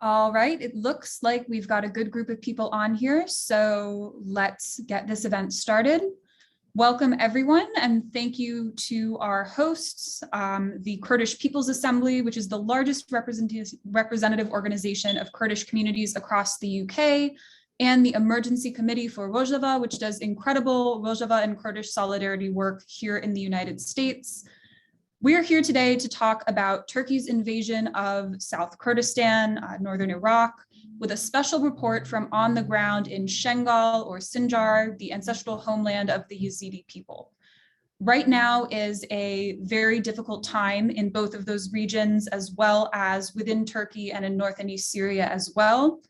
All right, it looks like we've got a good group of people on here, so let's get this event started. Welcome everyone, and thank you to our hosts, the Kurdish People's Assembly, which is the largest representative organization of Kurdish communities across the UK, and the Emergency Committee for Rojava, which does incredible Rojava and Kurdish solidarity work here in the United States. We're here today to talk about Turkey's invasion of South Kurdistan, northern Iraq, with a special report from on the ground in Shengal or Sinjar, the ancestral homeland of the Yazidi people. Right now is a very difficult time in both of those regions, as well as within Turkey and in North and East Syria as well.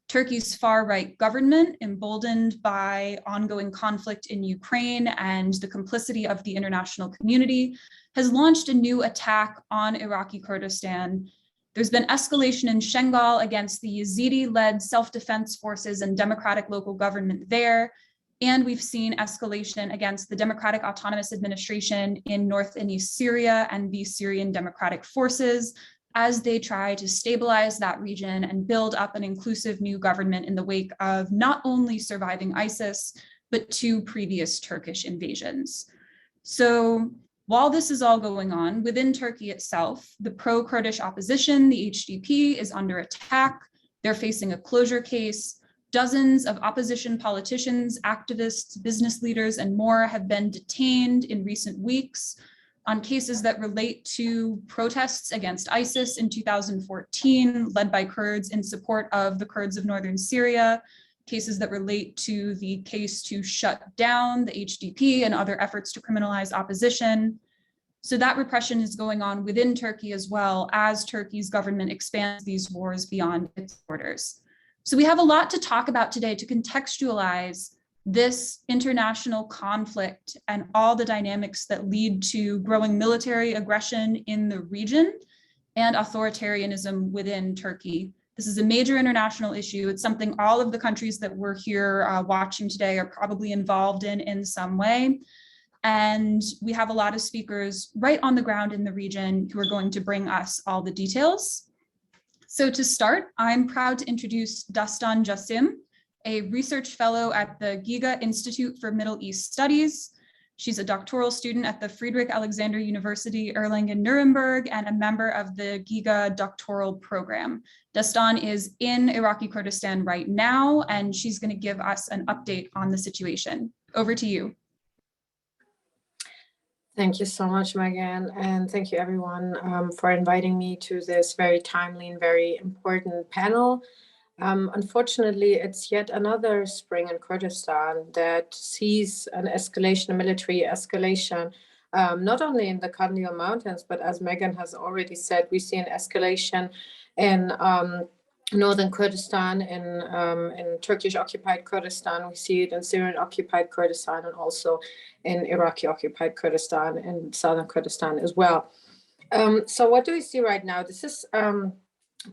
Turkey's far-right government, emboldened by ongoing conflict in Ukraine and the complicity of the international community, has launched a new attack on Iraqi Kurdistan. There's been escalation in Shengal against the Yazidi-led self-defense forces and democratic local government there. And we've seen escalation against the Democratic Autonomous Administration in North and East Syria and the Syrian Democratic Forces as they try to stabilize that region and build up an inclusive new government in the wake of not only surviving ISIS, but 2 previous Turkish invasions. So while this is all going on, within Turkey itself, the pro-Kurdish opposition, the HDP, is under attack. They're facing a closure case. Dozens of opposition politicians, activists, business leaders, and more have been detained in recent weeks on cases that relate to protests against ISIS in 2014, led by Kurds in support of the Kurds of northern Syria, cases that relate to the case to shut down the HDP and other efforts to criminalize opposition. So that repression is going on within Turkey as well as Turkey's government expands these wars beyond its borders. So we have a lot to talk about today to contextualize this international conflict and all the dynamics that lead to growing military aggression in the region and authoritarianism within Turkey. This is a major international issue. It's something all of the countries that we're here watching today are probably involved in some way. And we have a lot of speakers right on the ground in the region who are going to bring us all the details. So to start, I'm proud to introduce Dastan Jasim, a research fellow at the Giga Institute for Middle East Studies. She's a doctoral student at the Friedrich Alexander University Erlangen-Nuremberg and a member of the Giga doctoral program. Dastan is in Iraqi Kurdistan right now, and she's going to give us an update on the situation. Over to you. Thank you so much, Megan, and thank you everyone for inviting me to this very timely and very important panel. Unfortunately, it's yet another spring in Kurdistan that sees an escalation, a military escalation, not only in the Kandil Mountains, but as Megan has already said, we see an escalation in northern Kurdistan, in Turkish-occupied Kurdistan. We see it in Syrian-occupied Kurdistan and also in Iraqi-occupied Kurdistan and southern Kurdistan as well. So what do we see right now? This is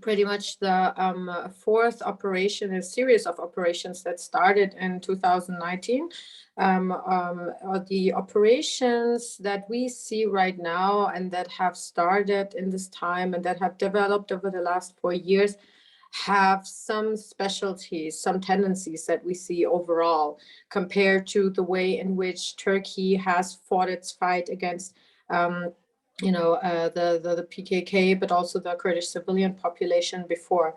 pretty much the fourth operation, a series of operations that started in 2019. The operations that we see right now and that have started in this time and that have developed over the last 4 years have some specialties, some tendencies that we see overall compared to the way in which Turkey has fought its fight against the PKK, but also the Kurdish civilian population before.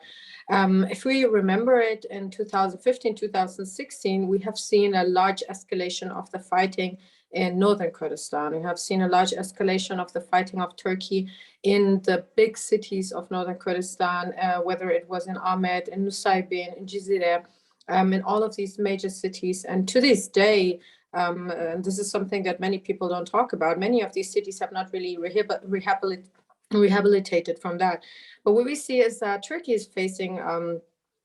If we remember it, in 2015, 2016, we have seen a large escalation of the fighting in northern Kurdistan. We have seen a large escalation of the fighting of Turkey in the big cities of northern Kurdistan, whether it was in Ahmed, in Nusaybin, in Yezidi, in all of these major cities. And to this day, and this is something that many people don't talk about, many of these cities have not really rehabilitated from that. But what we see is that Turkey is facing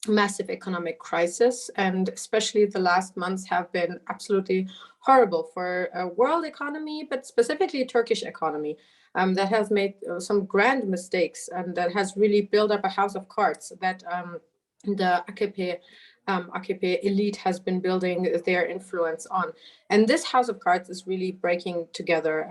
massive economic crisis, and especially the last months have been absolutely horrible for a world economy, but specifically Turkish economy, that has made some grand mistakes and that has really built up a house of cards that the AKP elite has been building their influence on. And this house of cards is really breaking together.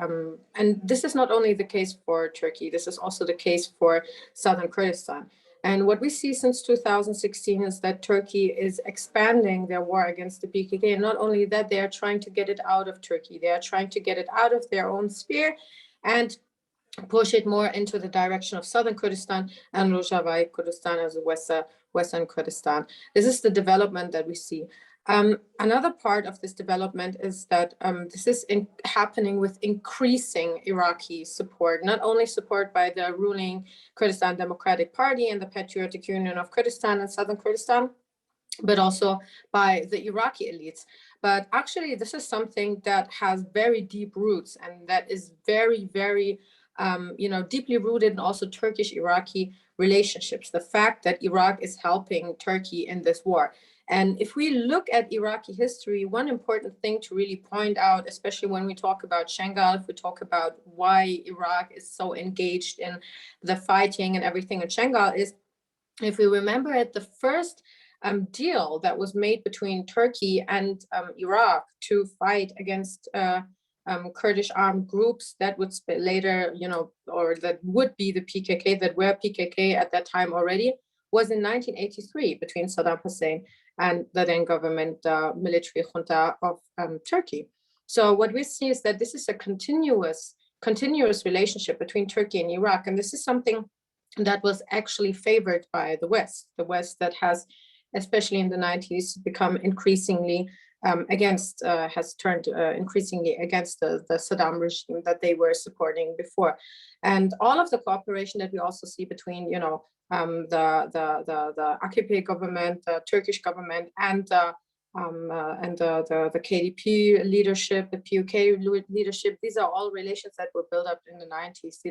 And this is not only the case for Turkey, this is also the case for southern Kurdistan. And what we see since 2016 is that Turkey is expanding their war against the PKK. And not only that, they are trying to get it out of Turkey. They are trying to get it out of their own sphere and push it more into the direction of southern Kurdistan and Rojava Kurdistan as western Kurdistan. This is the development that we see. Another part of this development is that this is happening with increasing Iraqi support, not only support by the ruling Kurdistan Democratic Party and the Patriotic Union of Kurdistan and Southern Kurdistan, but also by the Iraqi elites. But actually, this is something that has very deep roots and that is very, very deeply rooted in also Turkish-Iraqi relationships. The fact that Iraq is helping Turkey in this war. And if we look at Iraqi history, one important thing to really point out, especially when we talk about Shengal, if we talk about why Iraq is so engaged in the fighting and everything in Shengal, is if we remember at the first deal that was made between Turkey and Iraq to fight against Kurdish armed groups that would later, or that would be the PKK, that were PKK at that time already, was in 1983 between Saddam Hussein and the then government military junta of Turkey. So what we see is that this is a continuous relationship between Turkey and Iraq. And this is something that was actually favored by the West that has, especially in the 90s, become increasingly has turned increasingly against the Saddam regime that they were supporting before. And all of the cooperation that we also see between, the AKP government, the Turkish government, and the KDP leadership, the PUK leadership, these are all relations that were built up in the 90s.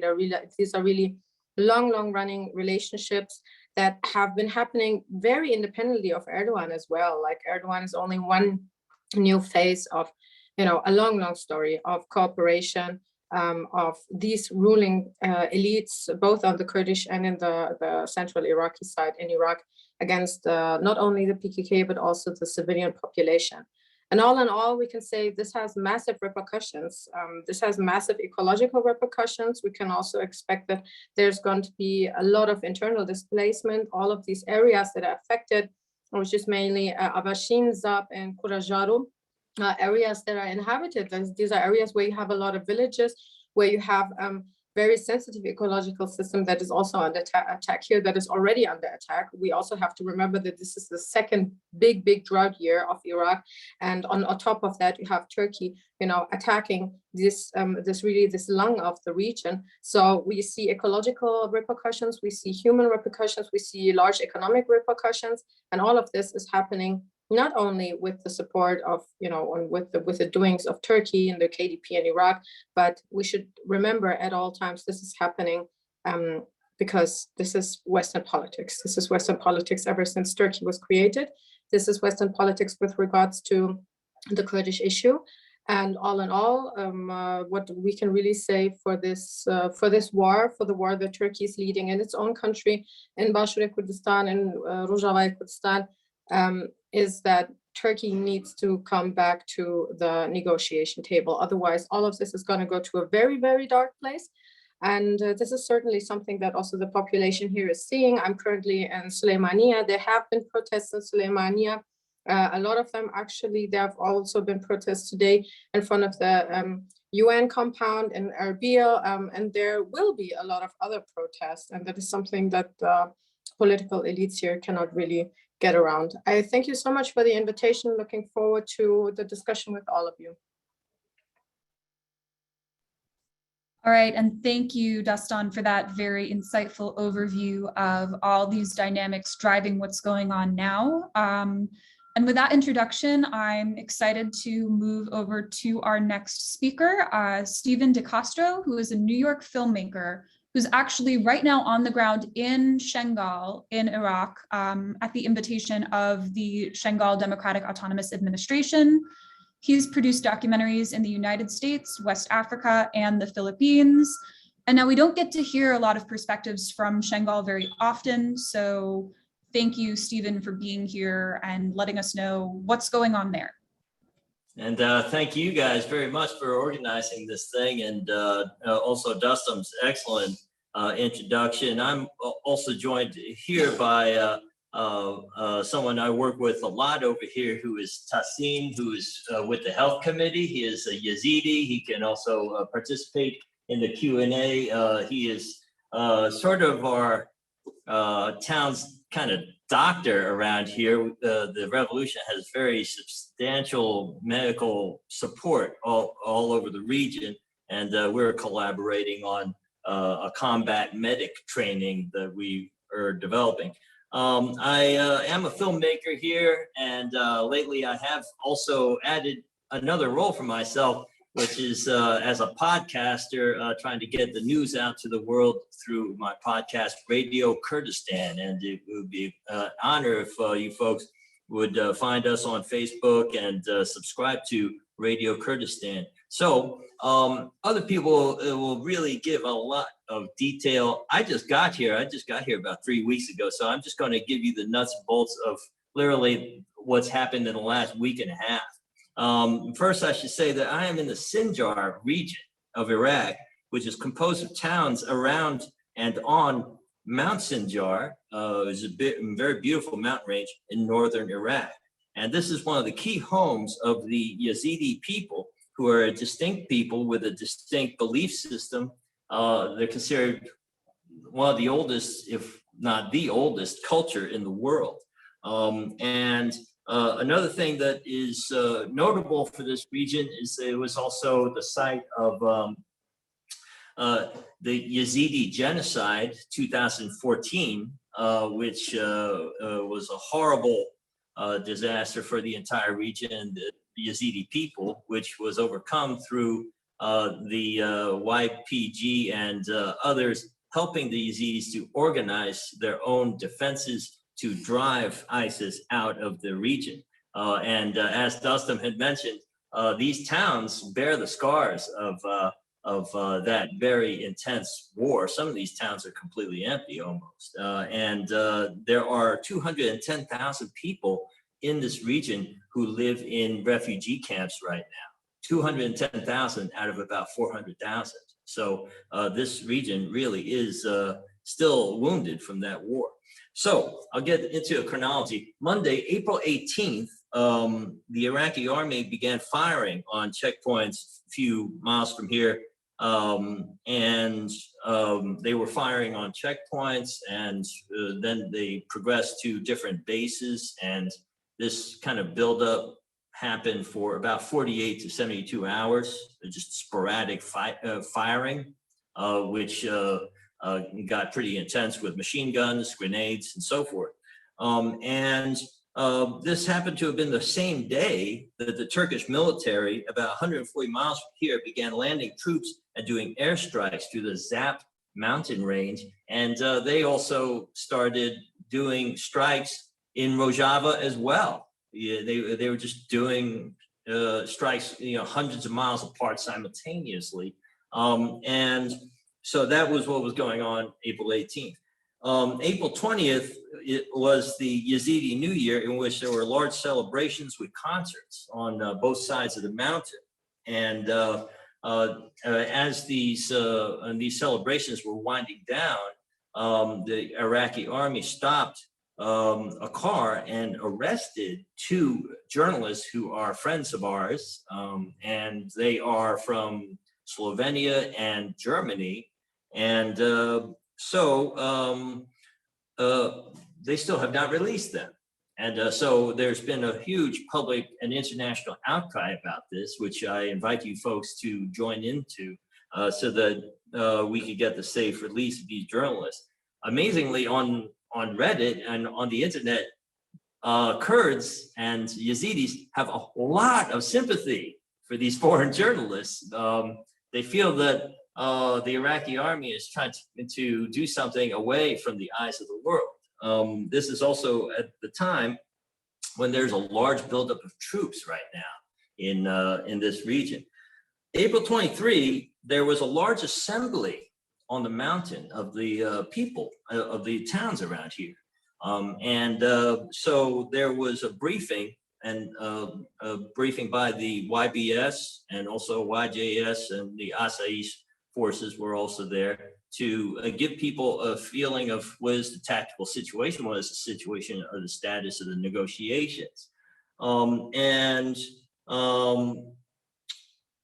These are really long-running relationships that have been happening very independently of Erdogan as well. Like Erdogan is only one new phase of, a long story of cooperation of these ruling elites, both on the Kurdish and in the central Iraqi side in Iraq, against not only the PKK, but also the civilian population. And all in all, we can say this has massive repercussions. This has massive ecological repercussions. We can also expect that there's going to be a lot of internal displacement. All of these areas that are affected, which is mainly Abashin, Zab, and Kurajaru, areas that are inhabited. These are areas where you have a lot of villages, where you have very sensitive ecological system that is also under attack here, that is already under attack. We also have to remember that this is the second big drought year of Iraq. And on top of that, you have Turkey, attacking this lung of the region. So we see ecological repercussions, we see human repercussions, we see large economic repercussions. And all of this is happening not only with the support of, with the doings of Turkey and the KDP in Iraq, but we should remember at all times this is happening because this is Western politics. This is Western politics ever since Turkey was created. This is Western politics with regards to the Kurdish issue. And all in all, what we can really say for this war, for the war that Turkey is leading in its own country, in Bashur Kurdistan and Rojava Kurdistan, is that Turkey needs to come back to the negotiation table. Otherwise, all of this is going to go to a very, very dark place. And this is certainly something that also the population here is seeing. I'm currently in Suleymaniye. There have been protests in Suleymaniye. A lot of them, actually, there have also been protests today in front of the UN compound in Erbil. And there will be a lot of other protests. And that is something that political elites here cannot really get around. I thank you so much for the invitation. Looking forward to the discussion with all of you. All right, and thank you, Dastan, for that very insightful overview of all these dynamics driving what's going on now. And with that introduction, I'm excited to move over to our next speaker, Stephen DeCastro, who is a New York filmmaker who's actually right now on the ground in Shengal in Iraq at the invitation of the Shengal Democratic Autonomous Administration. He's produced documentaries in the United States, West Africa, and the Philippines. And now we don't get to hear a lot of perspectives from Shengal very often. So thank you, Stephen, for being here and letting us know what's going on there. And thank you guys very much for organizing this thing, and also Dustin's excellent introduction. I'm also joined here by someone I work with a lot over here, who is Tassin, who is with the Health Committee. He is a Yazidi. He can also participate in the Q&A. He is sort of our town's kind of doctor around here. The revolution has very substantial medical support all over the region, and we're collaborating on a combat medic training that we are developing. I am a filmmaker here, and lately I have also added another role for myself, which is as a podcaster, trying to get the news out to the world through my podcast, Radio Kurdistan. And it would be an honor if you folks would find us on Facebook and subscribe to Radio Kurdistan. So other people will really give a lot of detail. I just got here about 3 weeks ago. So I'm just going to give you the nuts and bolts of literally what's happened in the last week and a half. First, I should say that I am in the Sinjar region of Iraq, which is composed of towns around and on Mount Sinjar. It's a very beautiful mountain range in northern Iraq. And this is one of the key homes of the Yazidi people, who are a distinct people with a distinct belief system. They're considered one of the oldest, if not the oldest, culture in the world. Another thing that is notable for this region is it was also the site of the Yazidi genocide, 2014, which was a horrible disaster for the entire region, the Yazidi people, which was overcome through the YPG and others helping the Yazidis to organize their own defenses to drive ISIS out of the region. As Dustin had mentioned, these towns bear the scars of that very intense war. Some of these towns are completely empty almost. There are 210,000 people in this region who live in refugee camps right now. 210,000 out of about 400,000. So this region really is still wounded from that war. So I'll get into a chronology. Monday, April 18th, the Iraqi Army began firing on checkpoints a few miles from here. They were firing on checkpoints, and then they progressed to different bases. And this kind of buildup happened for about 48 to 72 hours, just sporadic firing, which got pretty intense with machine guns, grenades, and so forth. This happened to have been the same day that the Turkish military, about 140 miles from here, began landing troops and doing airstrikes through the Zap mountain range. And they also started doing strikes in Rojava as well. Yeah, they were just doing strikes, hundreds of miles apart simultaneously. So that was what was going on April 18th. April 20th, it was the Yazidi New Year, in which there were large celebrations with concerts on both sides of the mountain. And as these celebrations were winding down, the Iraqi Army stopped a car and arrested 2 journalists who are friends of ours, and they are from Slovenia and Germany. And they still have not released them. And so there's been a huge public and international outcry about this, which I invite you folks to join into so that we could get the safe release of these journalists. Amazingly, on Reddit and on the internet, Kurds and Yazidis have a lot of sympathy for these foreign journalists. They feel that the Iraqi army is trying to do something away from the eyes of the world. This is also at the time when there's a large buildup of troops right now in this region. April 23, there was a large assembly on the mountain of the people of the towns around here. So there was a briefing, and a briefing by the YBS and also YJS and the Asayish forces were also there to give people a feeling of what is the tactical situation, what is the situation or the status of the negotiations.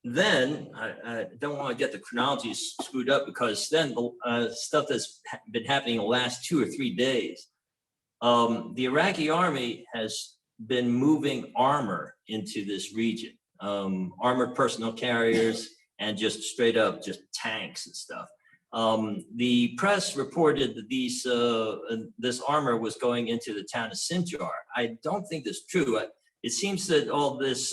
Then I don't want to get the chronology screwed up, because then the stuff that's been happening in the last 2 or 3 days, the Iraqi army has been moving armor into this region, armored personnel carriers and just straight up just tanks and stuff. The press reported that this armor was going into the town of Sinjar. I don't think that's true. It seems that all this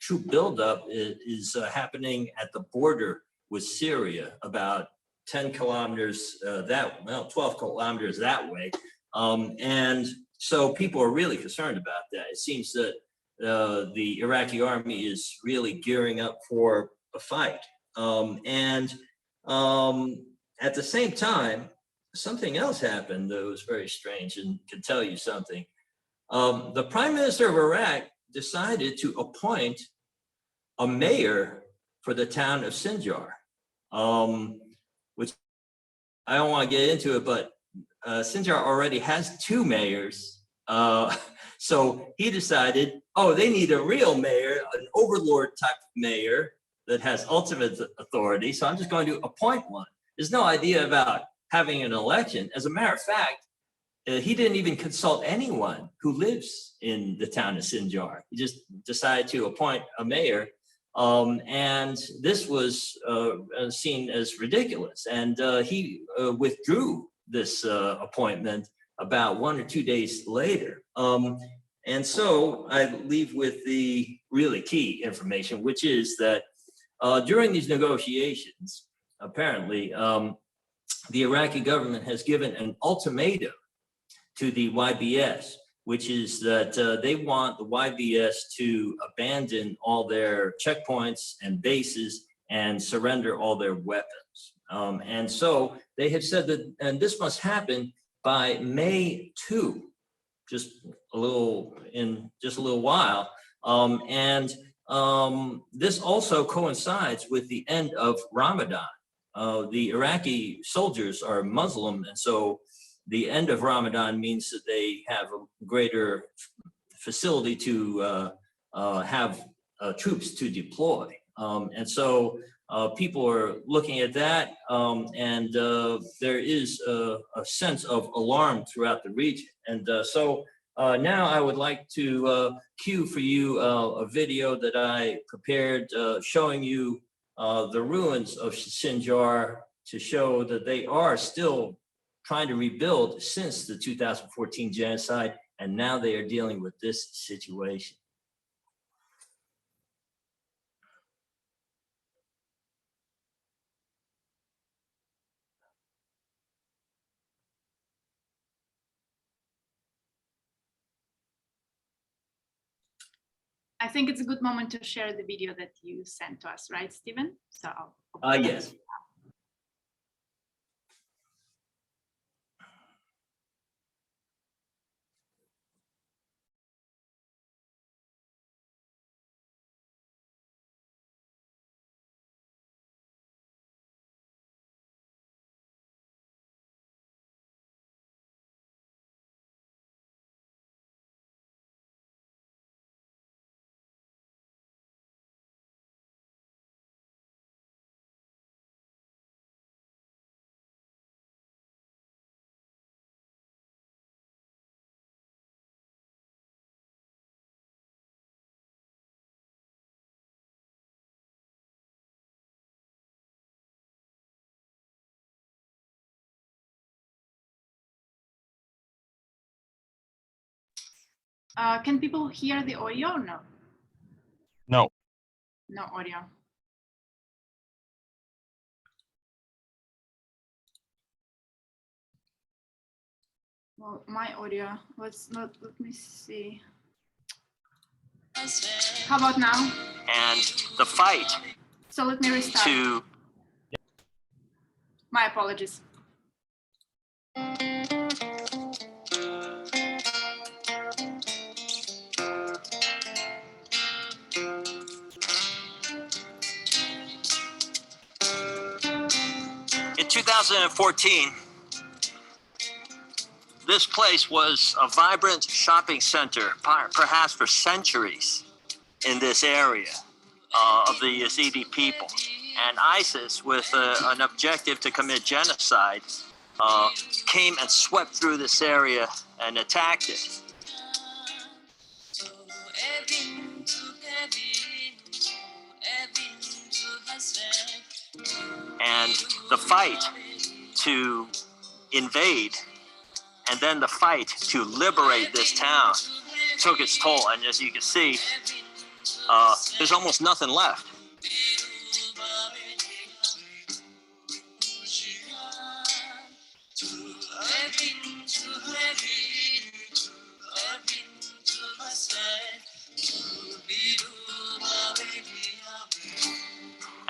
troop buildup is happening at the border with Syria, about 10 kilometers 12 kilometers that way. And so people are really concerned about that. It seems that the Iraqi army is really gearing up for a fight. At the same time, something else happened that was very strange and can tell you something. The Prime Minister of Iraq decided to appoint a mayor for the town of Sinjar, which I don't want to get into it, but Sinjar already has 2 mayors. So he decided, oh, they need a real mayor, an overlord type of mayor that has ultimate authority. So I'm just going to appoint one. There's no idea about having an election. As a matter of fact, he didn't even consult anyone who lives in the town of Sinjar. He just decided to appoint a mayor. And this was seen as ridiculous. And he withdrew this appointment about 1 or 2 days later. And so I leave with the really key information, which is that during these negotiations, apparently, the Iraqi government has given an ultimatum to the YBS, which is that they want the YBS to abandon all their checkpoints and bases and surrender all their weapons. And so they have said that, and this must happen by May 2, just a little while. This also coincides with the end of Ramadan. The Iraqi soldiers are Muslim, and so the end of Ramadan means that they have a greater facility to have troops to deploy. And so people are looking at that, and there is a sense of alarm throughout the region. And so now I would like to cue for you a video that I prepared showing you the ruins of Sinjar, to show that they are still trying to rebuild since the 2014 genocide, and now they are dealing with this situation. I think it's a good moment to share the video that you sent to us, right, Stephen? So Yes. can people hear the audio or no? No. No audio. Well, my audio, let me see. How about now? And the fight So let me restart. to My apologies. it 2014, this place was a vibrant shopping center, perhaps for centuries in this area of the Yazidi people. And ISIS, with an objective to commit genocide, came and swept through this area and attacked it. And the fight to invade and then the fight to liberate this town took its toll. And as you can see, there's almost nothing left.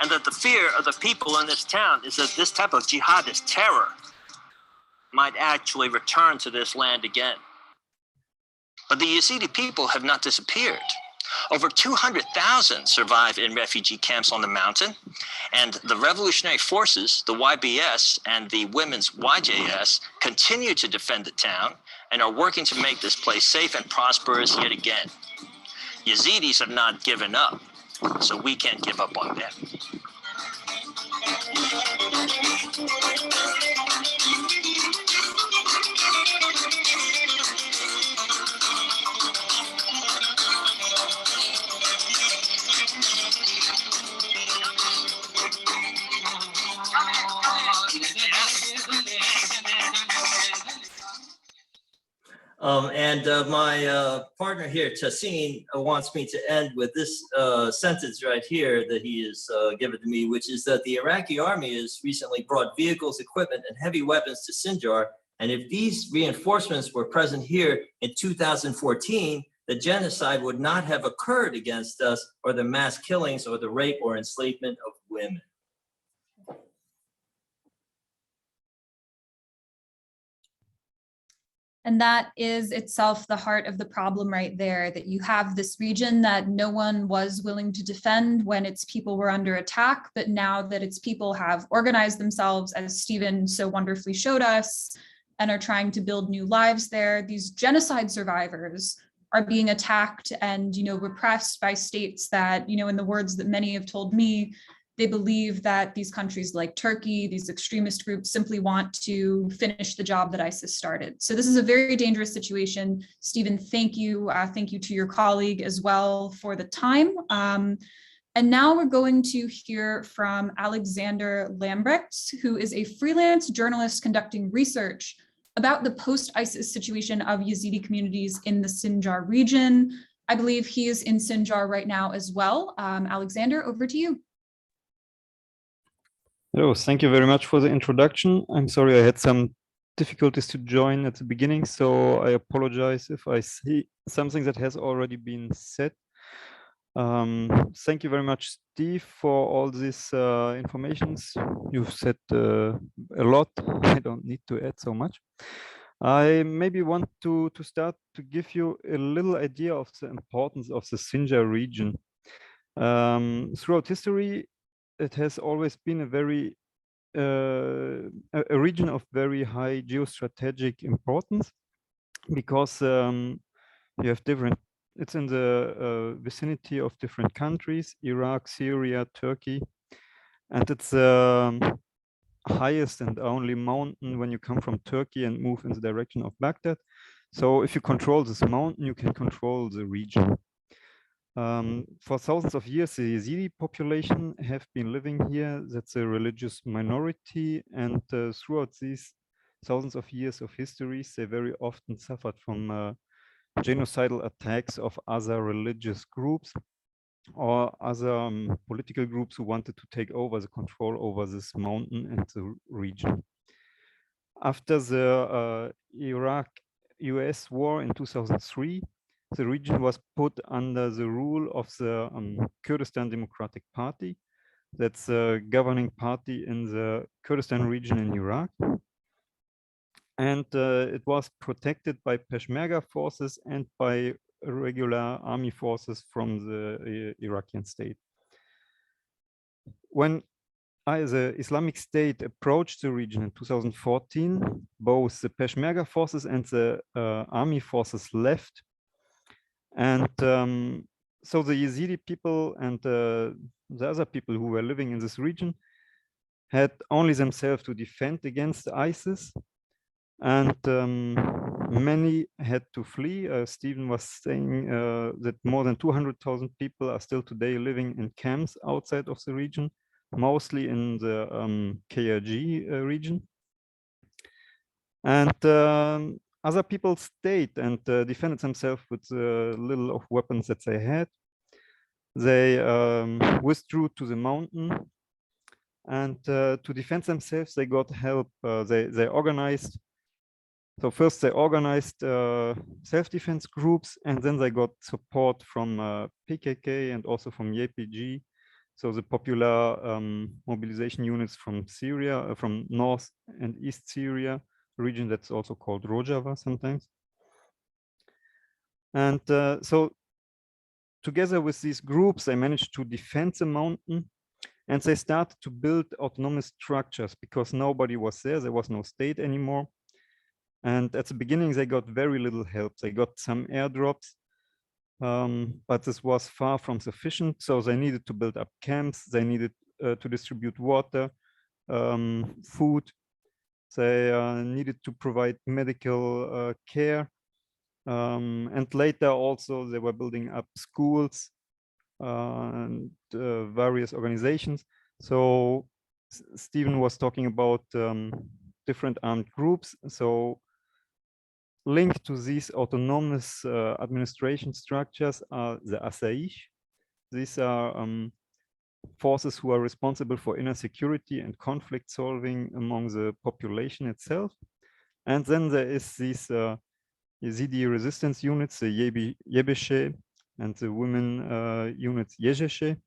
And that the fear of the people in this town is that this type of jihadist terror might actually return to this land again. But the Yazidi people have not disappeared. Over 200,000 survive in refugee camps on the mountain, and the revolutionary forces, the YBS and the women's YJS, continue to defend the town and are working to make this place safe and prosperous yet again. Yazidis have not given up, so we can't give up on them. My partner here, Tassin, wants me to end with this sentence right here that he has given to me, which is that the Iraqi Army has recently brought vehicles, equipment, and heavy weapons to Sinjar. And if these reinforcements were present here in 2014, the genocide would not have occurred against us, or the mass killings, or the rape or enslavement of women. And that is itself the heart of the problem right there, that you have this region that no one was willing to defend when its people were under attack, but now that its people have organized themselves, as Stephen so wonderfully showed us, and are trying to build new lives there, these genocide survivors are being attacked and, repressed by states that, in the words that many have told me, they believe that these countries like Turkey, these extremist groups, simply want to finish the job that ISIS started. So this is a very dangerous situation. Stephen, thank you. Thank you to your colleague as well for the time. And now we're going to hear from Alexander Lambrecht, who is a freelance journalist conducting research about the post-ISIS situation of Yazidi communities in the Sinjar region. I believe he is in Sinjar right now as well. Alexander, over to you. Hello, thank you very much for the introduction. I'm sorry I had some difficulties to join at the beginning, so I apologize if I see something that has already been said. Thank you very much, Steve, for all this informations. You've said a lot. I don't need to add so much. I maybe want to start to give you a little idea of the importance of the Sinjar region. Throughout history, it has always been a region of very high geostrategic importance, because you have different, it's in the vicinity of different countries, Iraq, Syria, Turkey, and it's the highest and only mountain when you come from Turkey and move in the direction of Baghdad. So if you control this mountain, you can control the region. For thousands of years, the Yazidi population have been living here. That's a religious minority, and throughout these thousands of years of histories, they very often suffered from genocidal attacks of other religious groups or other political groups who wanted to take over the control over this mountain and the region. After the Iraq-US war in 2003, the region was put under the rule of the Kurdistan Democratic Party. That's the governing party in the Kurdistan region in Iraq. And it was protected by Peshmerga forces and by regular army forces from the Iraqi state. When the Islamic State approached the region in 2014, both the Peshmerga forces and the army forces left. And so the Yazidi people and the other people who were living in this region had only themselves to defend against ISIS. And many had to flee. Stephen was saying that more than 200,000 people are still today living in camps outside of the region, mostly in the KRG region. And other people stayed and defended themselves with little of weapons that they had. They withdrew to the mountain, and to defend themselves, they got help. They organized. So first they organized self-defense groups, and then they got support from PKK and also from YPG. So the popular mobilization units from Syria, from North and East Syria, region that's also called Rojava sometimes. And so together with these groups, they managed to defend the mountain, and they started to build autonomous structures because nobody was there. There was no state anymore. And at the beginning, they got very little help. They got some airdrops, but this was far from sufficient. So they needed to build up camps. They needed to distribute water, food. They needed to provide medical care. And later also, they were building up schools and various organizations. So Stephen was talking about different armed groups. So linked to these autonomous administration structures are the Asayish. These are forces who are responsible for inner security and conflict solving among the population itself. And then there is these Yazidi resistance units, the YBS and the women units YJS,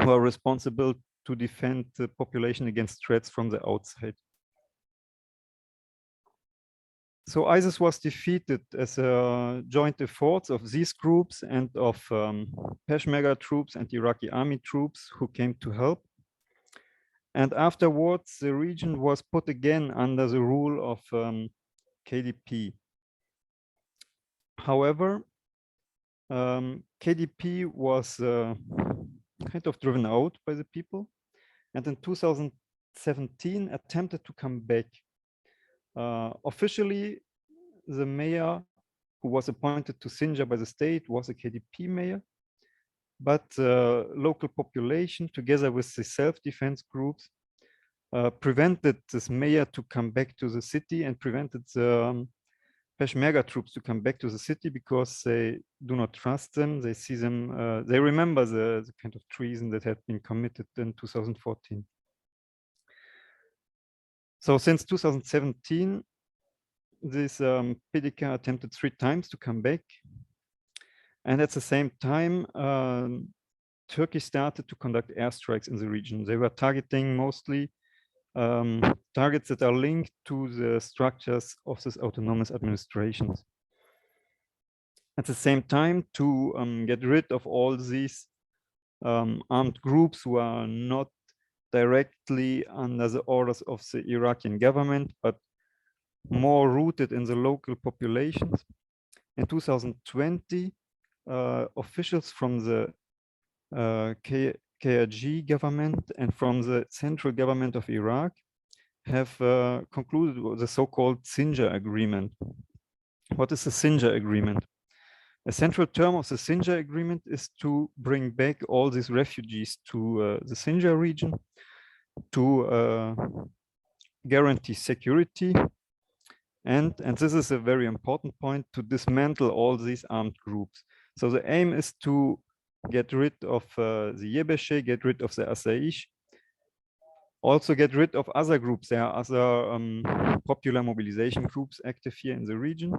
who are responsible to defend the population against threats from the outside. So ISIS was defeated as a joint effort of these groups and of Peshmerga troops and Iraqi army troops who came to help. And afterwards, the region was put again under the rule of KDP. However, KDP was kind of driven out by the people, and in 2017 attempted to come back. Officially, the mayor who was appointed to Sinjar by the state was a KDP mayor, but local population, together with the self-defense groups, prevented this mayor to come back to the city and prevented the Peshmerga troops to come back to the city because they do not trust them. They see them, they remember the kind of treason that had been committed in 2014. So since 2017, this PDK attempted 3 times to come back. And at the same time, Turkey started to conduct airstrikes in the region. They were targeting mostly targets that are linked to the structures of this autonomous administrations. At the same time, to get rid of all these armed groups who are not directly under the orders of the Iraqi government, but more rooted in the local populations. In 2020, officials from the KRG government and from the central government of Iraq have concluded the so-called Sinjar agreement. What is the Sinjar agreement? A central term of the Sinjar agreement is to bring back all these refugees to the Sinjar region, to guarantee security, and this is a very important point, to dismantle all these armed groups. So the aim is to get rid of the YBS, get rid of the Asayish, also get rid of other groups. There are other popular mobilization groups active here in the region,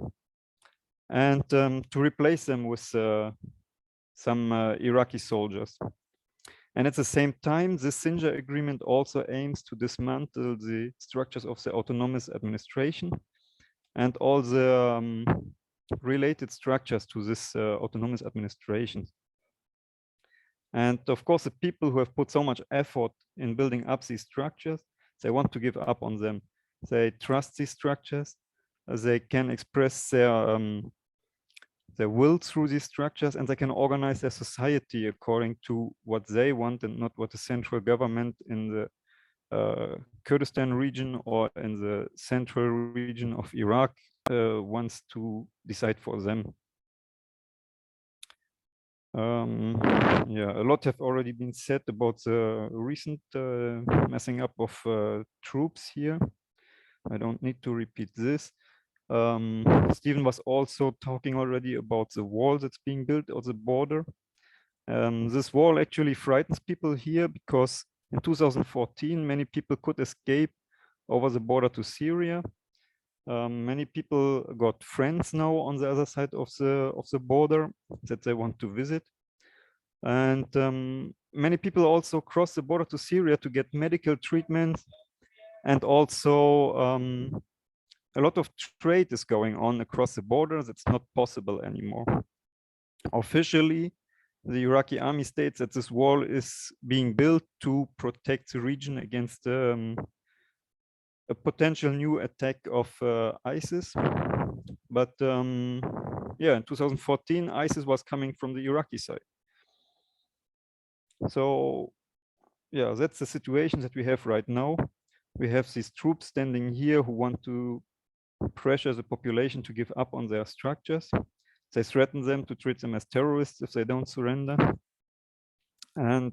and to replace them with some Iraqi soldiers. And at the same time, this Sinjar agreement also aims to dismantle the structures of the autonomous administration and all the related structures to this autonomous administration. And of course, the people who have put so much effort in building up these structures, they want to give up on them. They trust these structures. They can express their will through these structures, and they can organize their society according to what they want and not what the central government in the Kurdistan region or in the central region of Iraq wants to decide for them. Yeah, a lot have already been said about the recent messing up of troops here. I don't need to repeat this. Stephen was also talking already about the wall that's being built on the border. This wall actually frightens people here because in 2014, many people could escape over the border to Syria. Many people got friends now on the other side of the border that they want to visit. And many people also cross the border to Syria to get medical treatment. And also a lot of trade is going on across the border that's not possible anymore. Officially, the Iraqi army states that this wall is being built to protect the region against a potential new attack of ISIS. But yeah, in 2014, ISIS was coming from the Iraqi side. So yeah, that's the situation that we have right now. We have these troops standing here who want to pressure the population to give up on their structures. They threaten them to treat them as terrorists if they don't surrender. And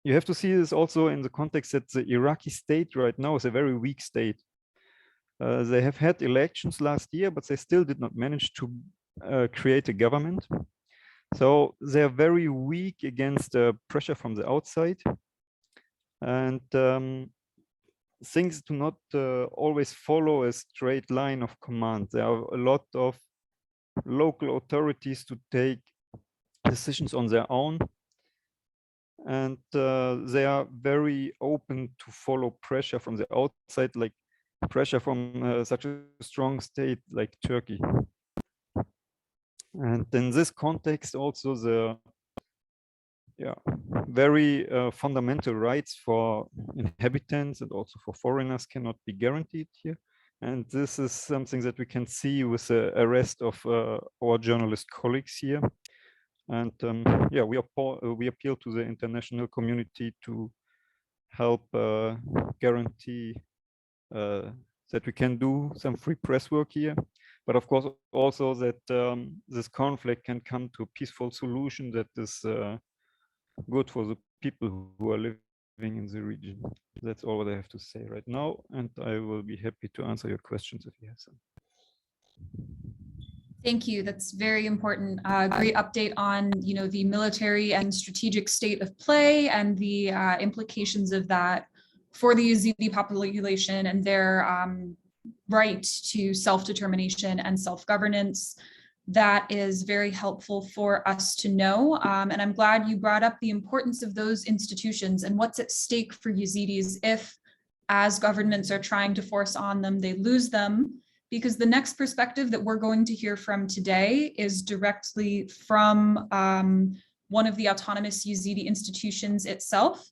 you have to see this also in the context that the Iraqi state right now is a very weak state. They have had elections last year, but they still did not manage to create a government. So they're very weak against pressure from the outside. And things do not always follow a straight line of command. There are a lot of local authorities to take decisions on their own. And they are very open to follow pressure from the outside, like pressure from such a strong state like Turkey. And in this context, also the very fundamental rights for inhabitants and also for foreigners cannot be guaranteed here. And this is something that we can see with the arrest of our journalist colleagues here. And yeah, we appeal to the international community to help guarantee that we can do some free press work here. But of course, also that this conflict can come to a peaceful solution that is good for the people who are living in the region. That's all what I have to say right now. And I will be happy to answer your questions if you have some. Thank you. That's very important. Great update on, you know, the military and strategic state of play and the implications of that for the Yazidi population and their right to self-determination and self-governance. That is very helpful for us to know. And I'm glad you brought up the importance of those institutions and what's at stake for Yazidis if, as governments are trying to force on them, they lose them. Because the next perspective that we're going to hear from today is directly from one of the autonomous Yazidi institutions itself.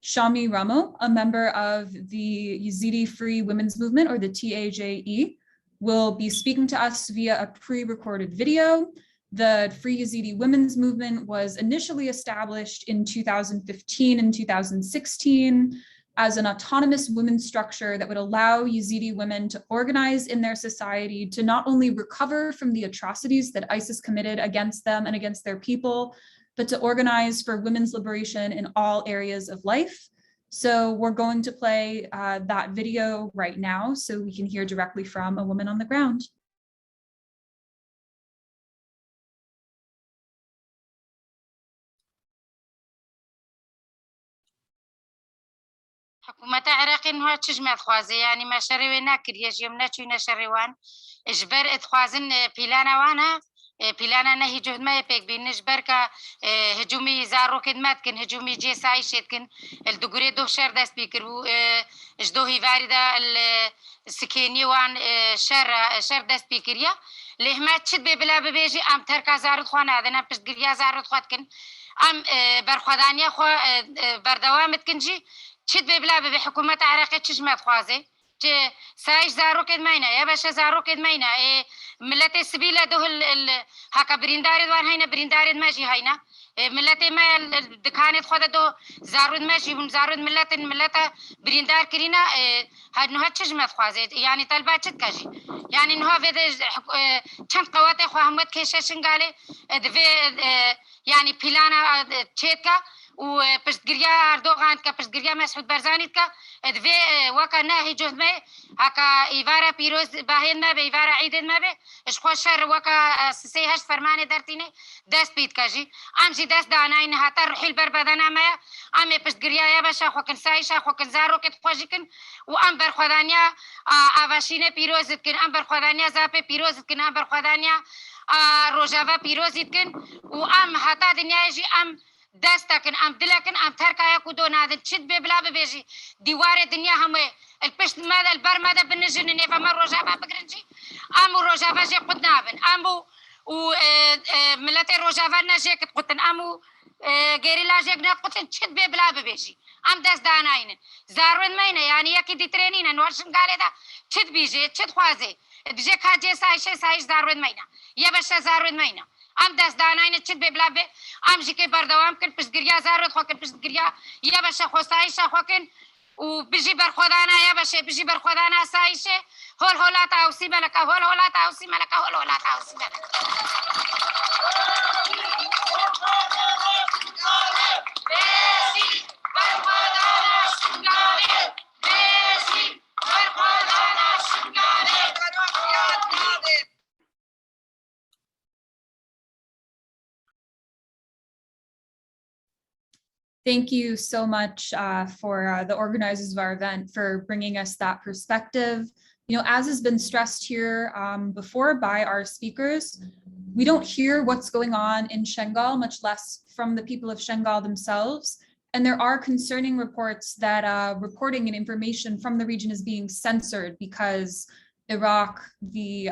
Shami Ramo, a member of the Yazidi Free Women's Movement, or the TAJE, will be speaking to us via a pre-recorded video. The Free Yazidi Women's Movement was initially established in 2015 and 2016 as an autonomous women's structure that would allow Yazidi women to organize in their society to not only recover from the atrocities that ISIS committed against them and against their people, but to organize for women's liberation in all areas of life. So we're going to play that video right now so we can hear directly from a woman on the ground. حكومة عراقي نها تجمع خوازي يعني ما شروي ناكر يجيم ناتشي نشروان إجبر إتخوازن بيلانا وانا بيلانا نهي جهد ما يبيك بين إجبر كا هجومي زارو كدمات كن هجومي جي سايشت كن الدقوري دو شر داس بيكرو إجدوهي فاردا السكيني وان شر داس بيكريا لهما تشد ببلا ببيجي أم تركا زارد خوانا هذا نبش قريا زارد خواتكن أم برخوادانيا خو بردوامت كنجي تشد ببلا ببي حكومة عراقية تشجمت خوازي سايش زارو كد ماينا يا باشا زارو كد ماينا ملتي سبيلة ده هكا بريندارد وان هينا بريندارد ماشي هينا ملتي ما دكانت خود ده زارود ماشي بم زارود ملتا بريندار كرينا هاد نها تشجمت خوازي يعني طلبات تكاجي يعني نها في كم قوات خوامت كيش شنغالي دفي يعني بلانا تشيتكا وبشتقريا أردوغان كبشتقريا مسعود برزاني كا دفي وكا ناهي جهمي هكا إيفارا بيروز باهين ما بي إيفارا عيدين ما بي إش خوشر وكا سيهش فرماني دارتيني داس بيت كاجي أمشي داس داناين هاتا رحيل بربادانا مايا أمي بشتقريا يا باشا خوكن سايشا خوكن زارو كت خوشيكن وأم برخوادانيا آواشيني بيروزتكن أم برخوادانيا زابي بيروزتكن أم برخوادانيا روجافا بيروزتكن وأم هاتا دنيا يجي أم دستكن أم دلكن أم تركايا كودون هذا تشد ببلا ببيجي ديوار الدنيا هم البشت ماذا البر ماذا بنجن نيفا ما روجافا بقرنجي أمو روجافا جي قدنابن أمو وملتي روجافا نجي كتقتن أمو غيرلا جي قتن تشد ببلا ببيجي أم دست داناين زارون ماينة يعني يكي دي ترينين نورشن قالي دا تشد بيجي تشد خوازي بيجي كاجي سايش زارون ماينة يا باشا زارون ماينة أم دست داناين تشد ببلا بي أم جيكي بردوام كن بشتقريا زارود خوكن بشتقريا يا باشا خو سايشة خوكن وبيجي برخودانا يا باشا بيجي برخودانا سايشة هول هولات أوسي ملكا هول هولات أوسي ملكا هول هولات أوسي ملكا بيجي برخودانا شنغالي بيجي برخودانا شنغالي Thank you so much for the organizers of our event for bringing us that perspective. You know, as has been stressed here before by our speakers, we don't hear what's going on in Shengal, much less from the people of Shengal themselves. And there are concerning reports that reporting and information from the region is being censored because Iraq, the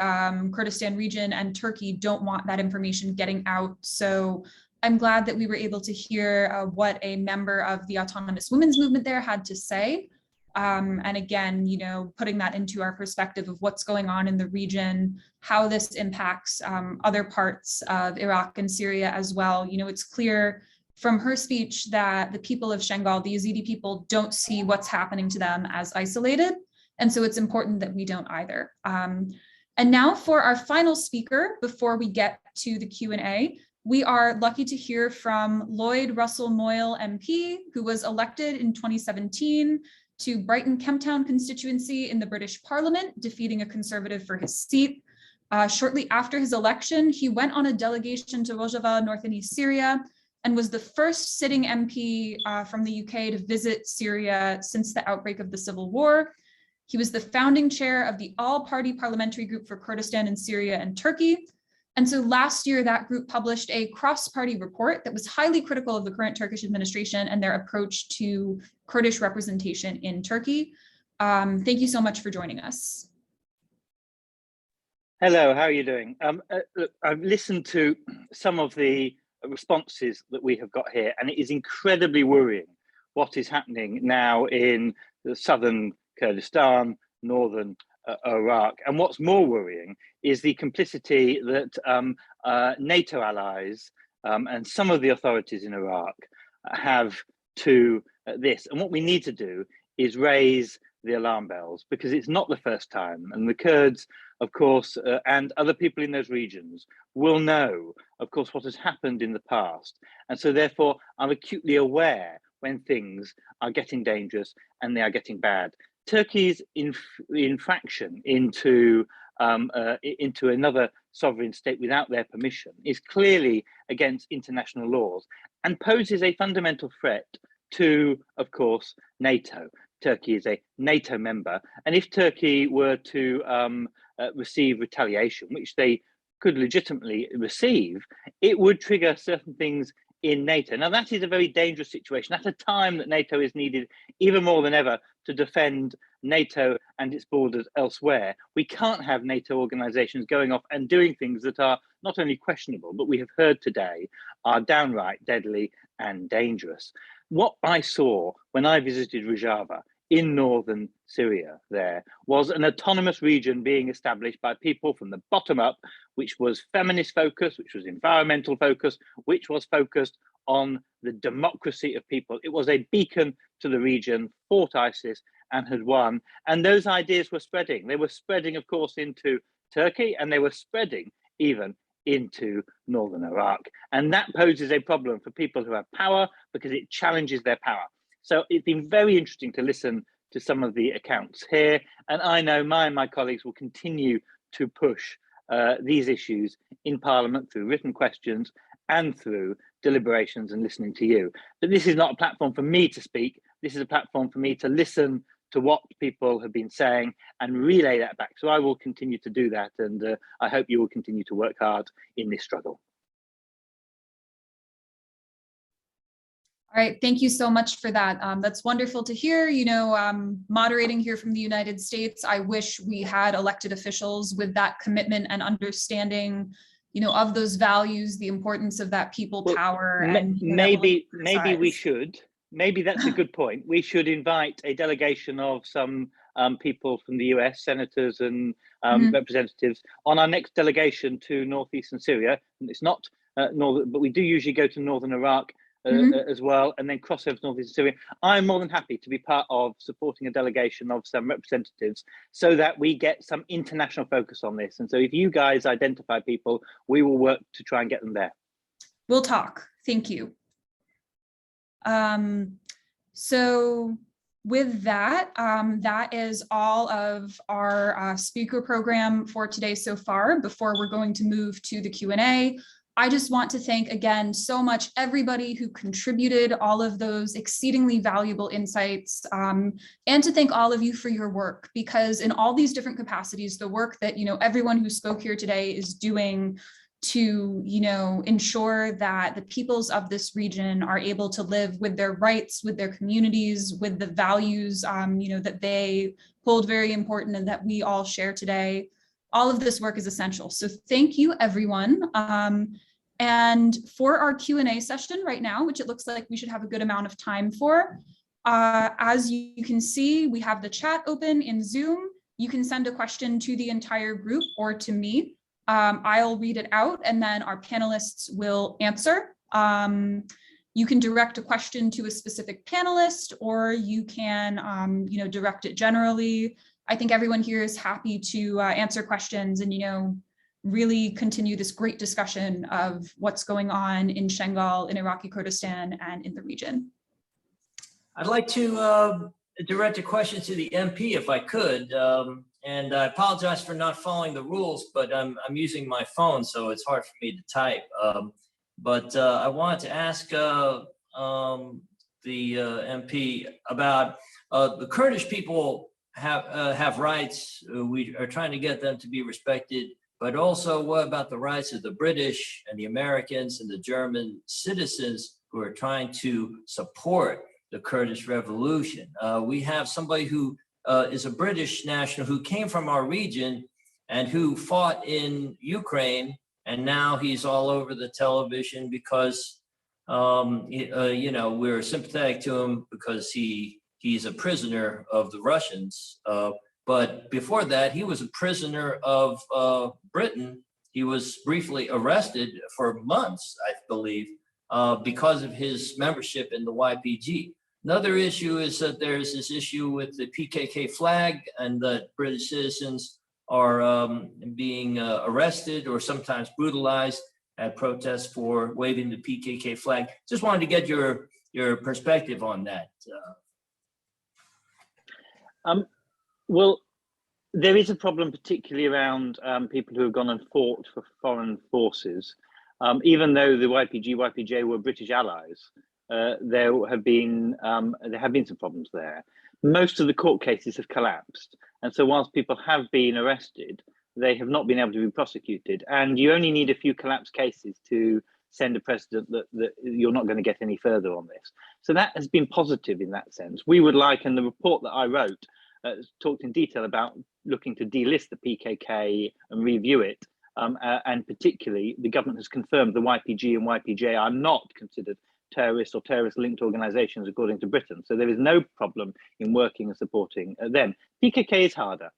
Kurdistan region, and Turkey don't want that information getting out. So I'm glad that we were able to hear what a member of the autonomous women's movement there had to say. And again, you know, putting that into our perspective of what's going on in the region, how this impacts other parts of Iraq and Syria as well. You know, it's clear from her speech that the people of Shengal, the Yazidi people, don't see what's happening to them as isolated. And so it's important that we don't either. And now for our final speaker, before we get to the Q&A, we are lucky to hear from Lloyd Russell Moyle MP, who was elected in 2017 to Brighton Kemptown constituency in the British Parliament, defeating a Conservative for his seat. Shortly after his election, he went on a delegation to Rojava, North and East Syria, and was the first sitting MP from the UK to visit Syria since the outbreak of the civil war. He was the founding chair of the all-party parliamentary group for Kurdistan in Syria and Turkey. And so last year, that group published a cross-party report that was highly critical of the current Turkish administration and their approach to Kurdish representation in Turkey. Thank you so much for joining us. Hello, how are you doing? Look, I've listened to some of the responses that we have got here, and it is incredibly worrying what is happening now in the southern Kurdistan, northern Iraq. And what's more worrying is the complicity that NATO allies and some of the authorities in Iraq have to this. And what we need to do is raise the alarm bells, because it's not the first time. And the Kurds, of course, and other people in those regions will know, of course, what has happened in the past. And so therefore, I'm acutely aware when things are getting dangerous and they are getting bad. Turkey's infraction into another sovereign state without their permission is clearly against international laws and poses a fundamental threat to, of course, NATO. Turkey is a NATO member, and if Turkey were to receive retaliation, which they could legitimately receive, it would trigger certain things in NATO. Now, that is a very dangerous situation at a time that NATO is needed even more than ever to defend NATO and its borders elsewhere. We can't have NATO organizations going off and doing things that are not only questionable, but we have heard today are downright deadly and dangerous. What I saw when I visited Rojava in northern Syria there was an autonomous region being established by people from the bottom up, which was feminist focused, which was environmental focused, which was focused on the democracy of people. It was a beacon to the region, fought ISIS and had won. And those ideas were spreading. They were spreading, of course, into Turkey, and they were spreading even into northern Iraq. And that poses a problem for people who have power because it challenges their power. So it's been very interesting to listen to some of the accounts here. And I know my colleagues will continue to push these issues in Parliament through written questions and through deliberations and listening to you. But this is not a platform for me to speak. This is a platform for me to listen to what people have been saying and relay that back. So I will continue to do that. And I hope you will continue to work hard in this struggle. All right, thank you so much for that. That's wonderful to hear. You know, moderating here from the United States, I wish we had elected officials with that commitment and understanding, you know, of those values, the importance of that people power. And maybe we should. Maybe that's a good point. We should invite a delegation of some people from the US, senators and representatives on our next delegation to northeastern Syria. And it's not northern, but we do usually go to northern Iraq as well, and then cross over to northeastern Syria. I'm more than happy to be part of supporting a delegation of some representatives so that we get some international focus on this. And so if you guys identify people, we will work to try and get them there. We'll talk. Thank you. So with that, that is all of our speaker program for today so far. Before we're going to move to the Q&A, I just want to thank again so much everybody who contributed all of those exceedingly valuable insights, and to thank all of you for your work, because in all these different capacities, the work that, you know, everyone who spoke here today is doing to, you know, ensure that the peoples of this region are able to live with their rights, with their communities, with the values, you know, that they hold very important and that we all share today. All of this work is essential. So thank you, everyone. And for our Q&A session right now, which it looks like we should have a good amount of time for, as you can see, we have the chat open in Zoom. You can send a question to the entire group or to me. I'll read it out and then our panelists will answer. You can direct a question to a specific panelist, or you can, you know, direct it generally. I think everyone here is happy to answer questions and, you know, really continue this great discussion of what's going on in Shengal, in Iraqi Kurdistan, and in the region. I'd like to direct a question to the MP if I could. And I apologize for not following the rules, but I'm using my phone, so it's hard for me to type. But I wanted to ask the MP about the Kurdish people have rights. We are trying to get them to be respected, but also what about the rights of the British and the Americans and the German citizens who are trying to support the Kurdish revolution? We have somebody who is a British national who came from our region and who fought in Ukraine, and now he's all over the television because you know, we're sympathetic to him because he's a prisoner of the Russians. But before that, he was a prisoner of Britain. He was briefly arrested for months, I believe, because of his membership in the YPG. Another issue is that there's this issue with the PKK flag, and that British citizens are being arrested or sometimes brutalized at protests for waving the PKK flag. Just wanted to get your perspective on that. Well, there is a problem, particularly around people who have gone and fought for foreign forces. Even though the YPJ were British allies, there have been some problems there. Most of the court cases have collapsed, and so whilst people have been arrested, they have not been able to be prosecuted. And you only need a few collapsed cases to send a precedent that you're not going to get any further on this. So that has been positive in that sense. We would like, and the report that I wrote talked in detail about looking to delist the PKK and review it. And particularly, the government has confirmed the YPG and YPJ are not considered terrorist or terrorist-linked organisations according to Britain. So there is no problem in working and supporting them. PKK is harder.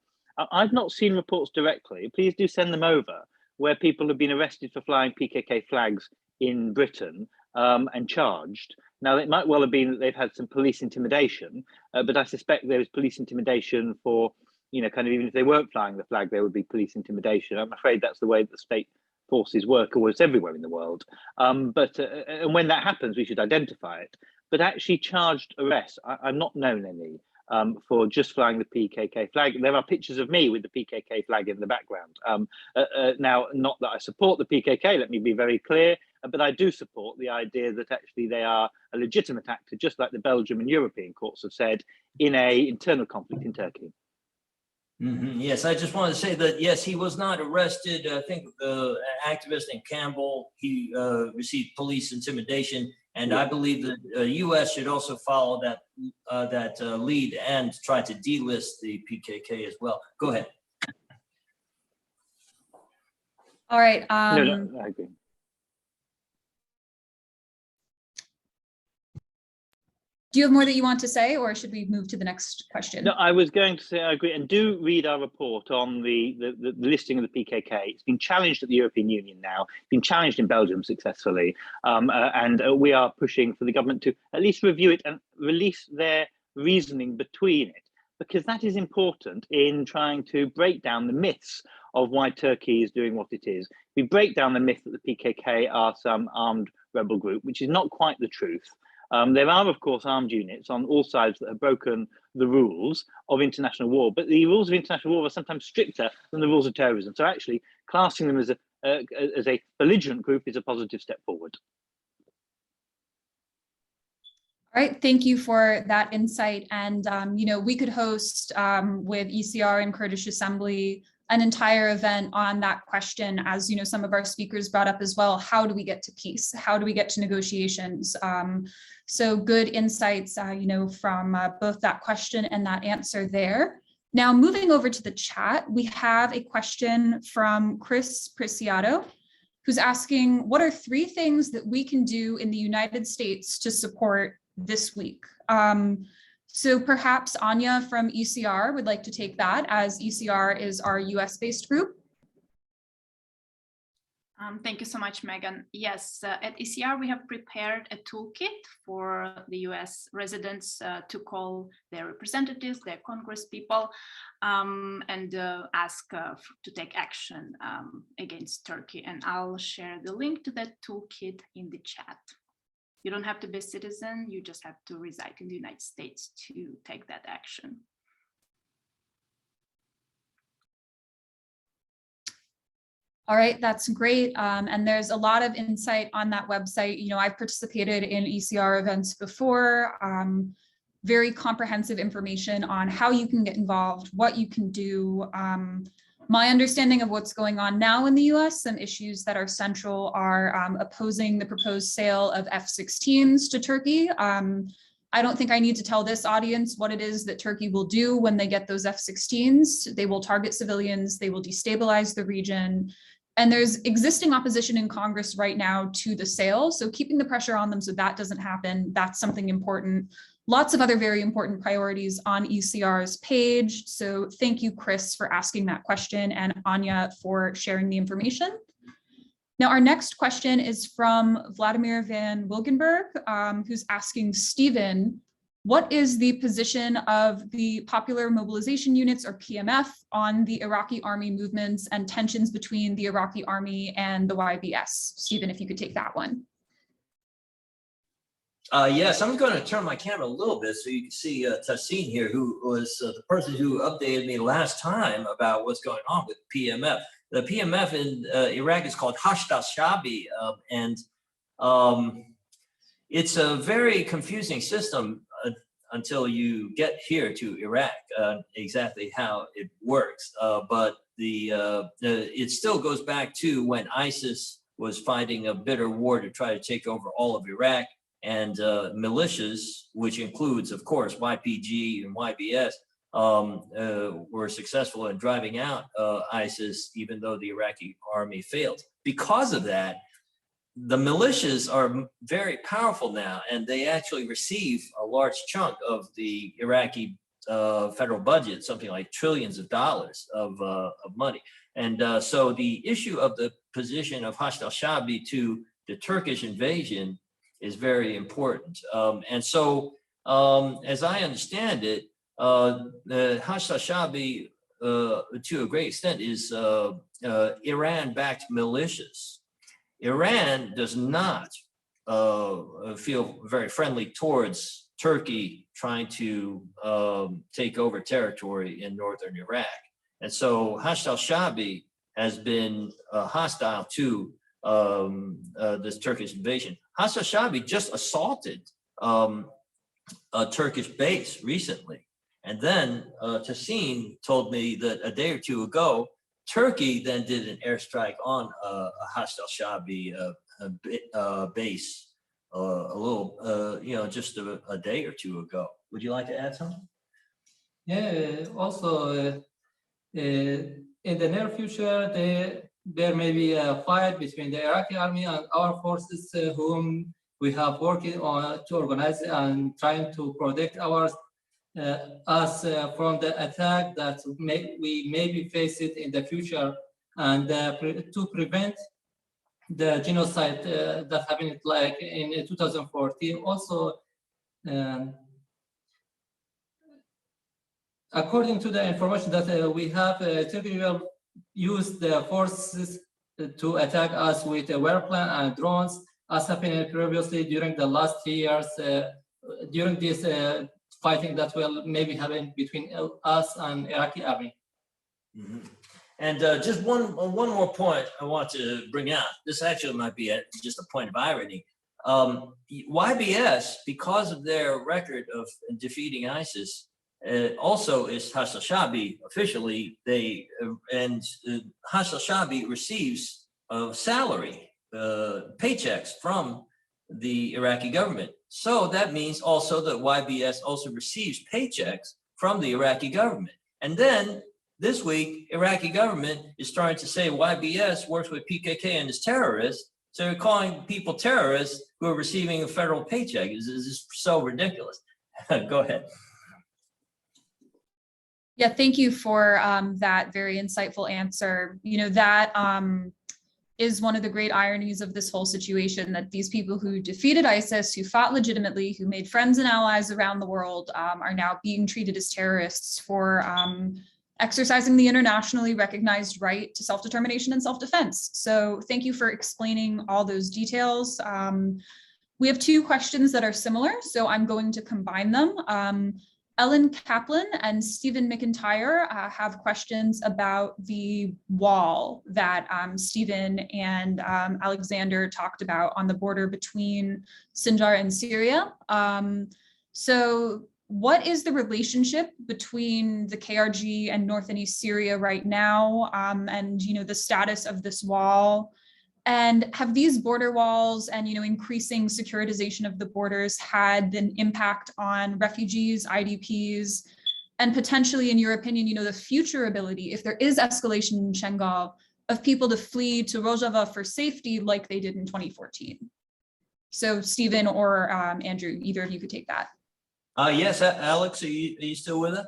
I've not seen reports directly. Please do send them over, where people have been arrested for flying PKK flags in Britain and charged. Now, it might well have been that they've had some police intimidation, but I suspect there is police intimidation for, you know, kind of even if they weren't flying the flag, there would be police intimidation. I'm afraid that's the way that the state forces work almost everywhere in the world. And when that happens, we should identify it. But actually charged arrests, I'm not known any for just flying the PKK flag. There are pictures of me with the PKK flag in the background. Now, not that I support the PKK, let me be very clear, but I do support the idea that actually they are a legitimate actor, just like the Belgium and European courts have said, in an internal conflict in Turkey. Mm-hmm. Yes, I just wanted to say that, yes, he was not arrested. I think the activist in Campbell, he received police intimidation. And I believe that the U.S. should also follow that lead and try to delist the PKK as well. Go ahead. All right. No, I agree. Do you have more that you want to say, or should we move to the next question? No, I was going to say I agree, and do read our report on the listing of the PKK. It's been challenged at the European Union now, been challenged in Belgium successfully, and we are pushing for the government to at least review it and release their reasoning between it, because that is important in trying to break down the myths of why Turkey is doing what it is. We break down the myth that the PKK are some armed rebel group, which is not quite the truth. There are, of course, armed units on all sides that have broken the rules of international war, but the rules of international war are sometimes stricter than the rules of terrorism. So actually, classing them as a belligerent group is a positive step forward. All right, thank you for that insight. And, you know, we could host with ECR and Kurdish Assembly an entire event on that question, as, you know, some of our speakers brought up as well. How do we get to peace? How do we get to negotiations? So good insights, you know, from both that question and that answer there. Now, moving over to the chat, we have a question from Chris Preciado, who's asking, what are 3 things that we can do in the United States to support this week? So perhaps Anya from ECR would like to take that, as ECR is our US-based group. Thank you so much, Megan. Yes, at ECR, we have prepared a toolkit for the US residents to call their representatives, their Congress people, and ask to take action against Turkey. And I'll share the link to that toolkit in the chat. You don't have to be a citizen, you just have to reside in the United States to take that action. All right, that's great. And there's a lot of insight on that website. You know, I've participated in ECR events before, very comprehensive information on how you can get involved, what you can do. My understanding of what's going on now in the US, some issues that are central are opposing the proposed sale of F-16s to Turkey. I don't think I need to tell this audience what it is that Turkey will do when they get those F-16s. They will target civilians, they will destabilize the region. And there's existing opposition in Congress right now to the sale. So keeping the pressure on them so that doesn't happen, that's something important. Lots of other very important priorities on ECR's page. So thank you, Chris, for asking that question, and Anya for sharing the information. Now, our next question is from Vladimir Van Wilgenberg, who's asking Stephen, what is the position of the Popular Mobilization Units, or PMF, on the Iraqi Army movements and tensions between the Iraqi Army and the YBS? Stephen, if you could take that one. Yes, I'm going to turn my camera a little bit so you can see Tassin here, who was the person who updated me last time about what's going on with PMF. The PMF in Iraq is called Hashd al-Shabi, and it's a very confusing system until you get here to Iraq, exactly how it works. But it still goes back to when ISIS was fighting a bitter war to try to take over all of Iraq, and militias, which includes, of course, YPG and YBS, were successful in driving out ISIS, even though the Iraqi army failed. Because of that, the militias are very powerful now, and they actually receive a large chunk of the Iraqi federal budget, something like trillions of dollars of money. And so the issue of the position of Hashd al-Shaabi to the Turkish invasion is very important. And so, as I understand it, Hashd al-Shaabi, to a great extent, is Iran-backed militias. Iran does not feel very friendly towards Turkey trying to take over territory in northern Iraq. And so Hashd al-Shaabi has been hostile to this Turkish invasion. Hashd al-Shaabi just assaulted a Turkish base recently. And then Tassin told me that a day or two ago, Turkey then did an airstrike on a Hashd al-Shaabi base a little, just a day or two ago. Would you like to add something? Yeah, also in the near future, there may be a fight between the Iraqi army and our forces, whom we have working on to organize and trying to protect us from the attack that we maybe face it in the future, and to prevent the genocide that happened like in 2014. Also, according to the information that we have, Turkey will use the forces to attack us with a warplane and drones, as happened previously during the last 3 years, during this fighting that will maybe happen between us and Iraqi army. Mm-hmm. And just one more point I want to bring out. This actually might be just a point of irony. YBS, because of their record of defeating ISIS, also is Hashd al-Shaabi officially. Hashd al-Shaabi receives salary, paychecks from the Iraqi government. So that means also that YBS also receives paychecks from the Iraqi government. And then this week, Iraqi government is starting to say YBS works with PKK and is terrorists. So they're calling people terrorists who are receiving a federal paycheck. This is so ridiculous. Go ahead. Yeah, thank you for that very insightful answer. That is one of the great ironies of this whole situation, that these people who defeated ISIS, who fought legitimately, who made friends and allies around the world, are now being treated as terrorists for exercising the internationally recognized right to self-determination and self-defense. So thank you for explaining all those details. We have two questions that are similar, so I'm going to combine them. Ellen Kaplan and Stephen McIntyre have questions about the wall that Stephen and Alexander talked about on the border between Sinjar and Syria. So what is the relationship between the KRG and North and East Syria right now, and the status of this wall? And have these border walls and increasing securitization of the borders had an impact on refugees, IDPs, and potentially, in your opinion, the future ability, if there is escalation in Shengal, of people to flee to Rojava for safety like they did in 2014? So Stephen or Andrew, either of you could take that. Yes, Alex, are you still with us?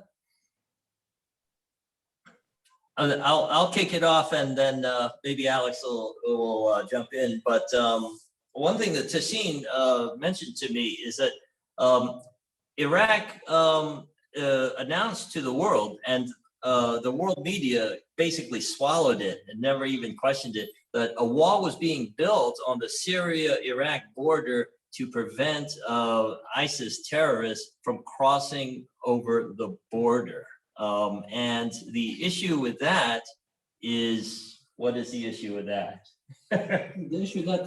I'll kick it off, and then maybe Alex will jump in. But one thing that Tassin mentioned to me is that Iraq announced to the world, and the world media basically swallowed it and never even questioned it, that a wall was being built on the Syria-Iraq border to prevent ISIS terrorists from crossing over the border. And the issue with that is, what is the issue with that? The issue that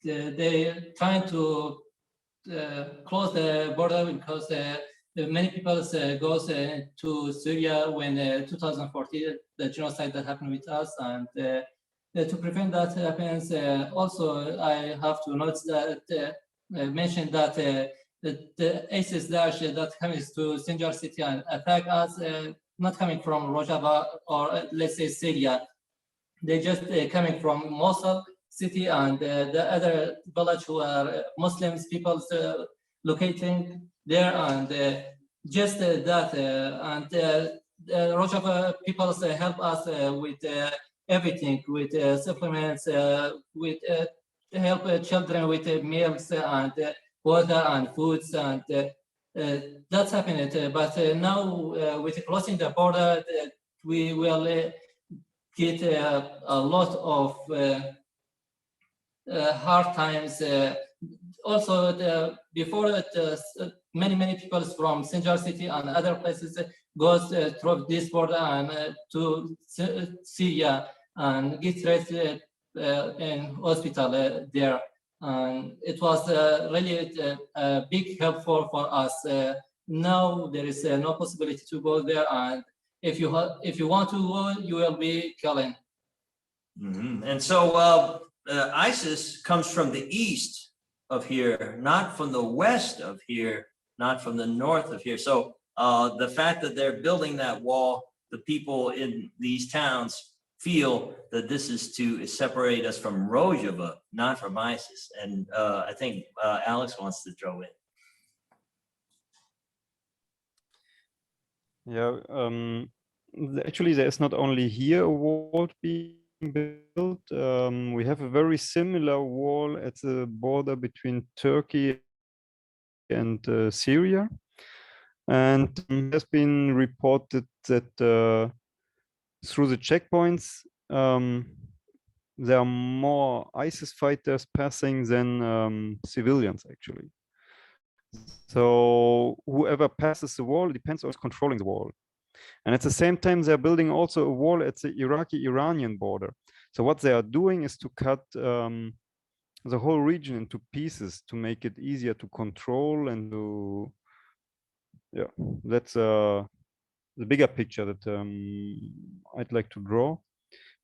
they're trying to close the border because many people goes to Syria when 2014, the genocide that happened with us, and to prevent that happens, also I have to note that mention that the ISIS Daesh that comes to Sinjar city and attack us, not coming from Rojava or let's say Syria. They just coming from Mosul city and the other village who are Muslims people locating there, and just that and Rojava people help us with everything, with supplements, with help children with meals and water and foods, and that's happening. But now with closing the border, we will get a lot of hard times. Also, before many people from Sinjar city and other places goes through this border and to Syria and get treated in hospital there. And it was really a big help for us. Now there is no possibility to go there, and if you want to go, you will be killing. Mm-hmm. And so ISIS comes from the east of here, not from the west of here, not from the north of here. So the fact that they're building that wall, the people in these towns feel that this is to separate us from Rojava, not from ISIS. And I think Alex wants to throw in. Yeah, actually, there is not only here a wall being built. We have a very similar wall at the border between Turkey and Syria. And it has been reported that through the checkpoints, there are more ISIS fighters passing than civilians, actually. So whoever passes the wall depends on controlling the wall. And at the same time, they're building also a wall at the Iraqi-Iranian border. So what they are doing is to cut the whole region into pieces to make it easier to control and to, yeah, that's the bigger picture that I'd like to draw.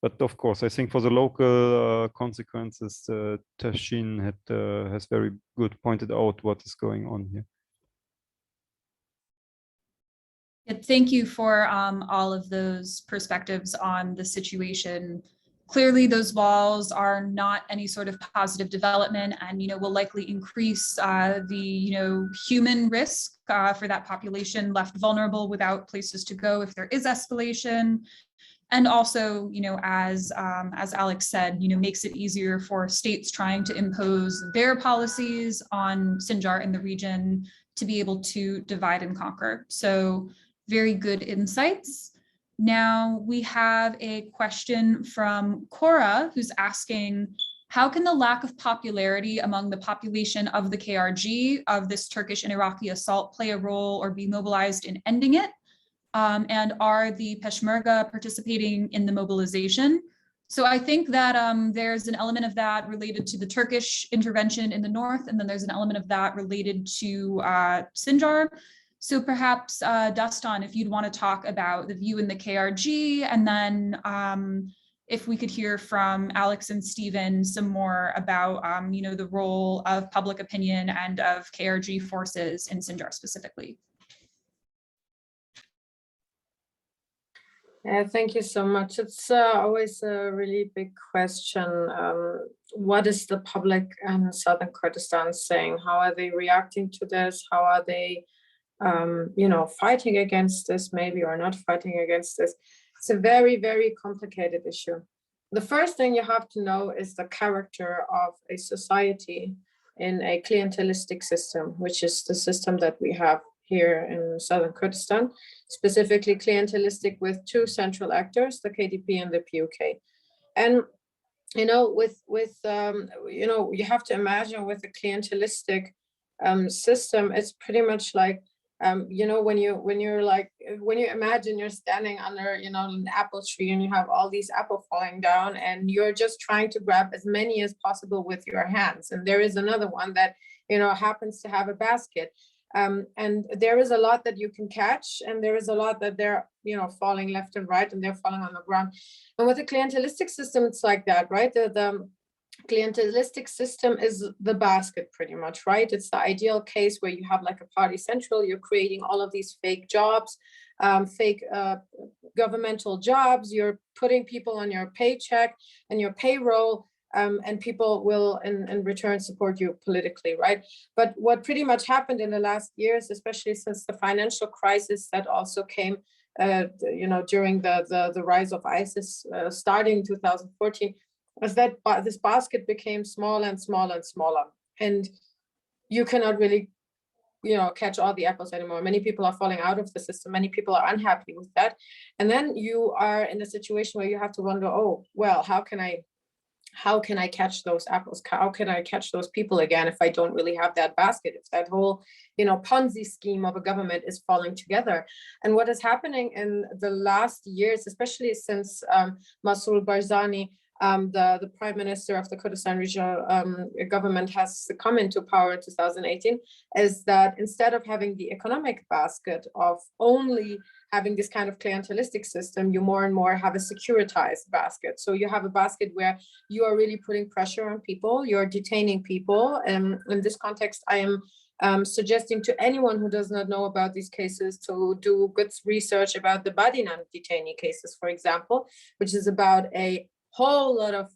But of course, I think for the local consequences, Tashin has very good pointed out what is going on here. Thank you for all of those perspectives on the situation. Clearly, those walls are not any sort of positive development, and will likely increase the human risk for that population left vulnerable without places to go if there is escalation. And also, as Alex said, makes it easier for states trying to impose their policies on Sinjar in the region to be able to divide and conquer. So very good insights. Now we have a question from Cora, who's asking, how can the lack of popularity among the population of the KRG of this Turkish and Iraqi assault play a role or be mobilized in ending it? And are the Peshmerga participating in the mobilization? So I think that there's an element of that related to the Turkish intervention in the north, and then there's an element of that related to Sinjar. So perhaps, Dastan, if you'd want to talk about the view in the KRG, and then if we could hear from Alex and Stephen some more about the role of public opinion and of KRG forces in Sinjar specifically. Yeah, thank you so much. It's always a really big question. What is the public in Southern Kurdistan saying? How are they reacting to this? How are they, fighting against this maybe, or not fighting against this? It's a very, very complicated issue. The first thing you have to know is the character of a society in a clientelistic system, which is the system that we have here in Southern Kurdistan, specifically clientelistic with two central actors, the KDP and the PUK. And, you have to imagine with a clientelistic system, it's pretty much like, when you imagine you're standing under, an apple tree and you have all these apples falling down and you're just trying to grab as many as possible with your hands. And there is another one that, happens to have a basket. And there is a lot that you can catch, and there is a lot that they're, falling left and right, and they're falling on the ground. And with the clientelistic system, it's like that, right? The clientelistic system is the basket pretty much, right? It's the ideal case where you have like a party central, you're creating all of these fake jobs, fake governmental jobs, you're putting people on your paycheck and your payroll, and people will in return support you politically, right? But what pretty much happened in the last years, especially since the financial crisis that also came during the rise of ISIS starting in 2014, was that this basket became smaller and smaller and smaller, and you cannot really catch all the apples anymore. Many people are falling out of the system. Many people are unhappy with that, and then you are in a situation where you have to wonder, oh well, how can I catch those apples? How can I catch those people again if I don't really have that basket, if that whole Ponzi scheme of a government is falling together? And what is happening in the last years, especially since Massoud Barzani, the prime minister of the Kurdistan Regional Government, has come into power in 2018, is that instead of having the economic basket of only having this kind of clientelistic system, you more and more have a securitized basket. So you have a basket where you are really putting pressure on people, you're detaining people. And in this context, I am suggesting to anyone who does not know about these cases to do good research about the Badinan detainee cases, for example, which is about a whole lot of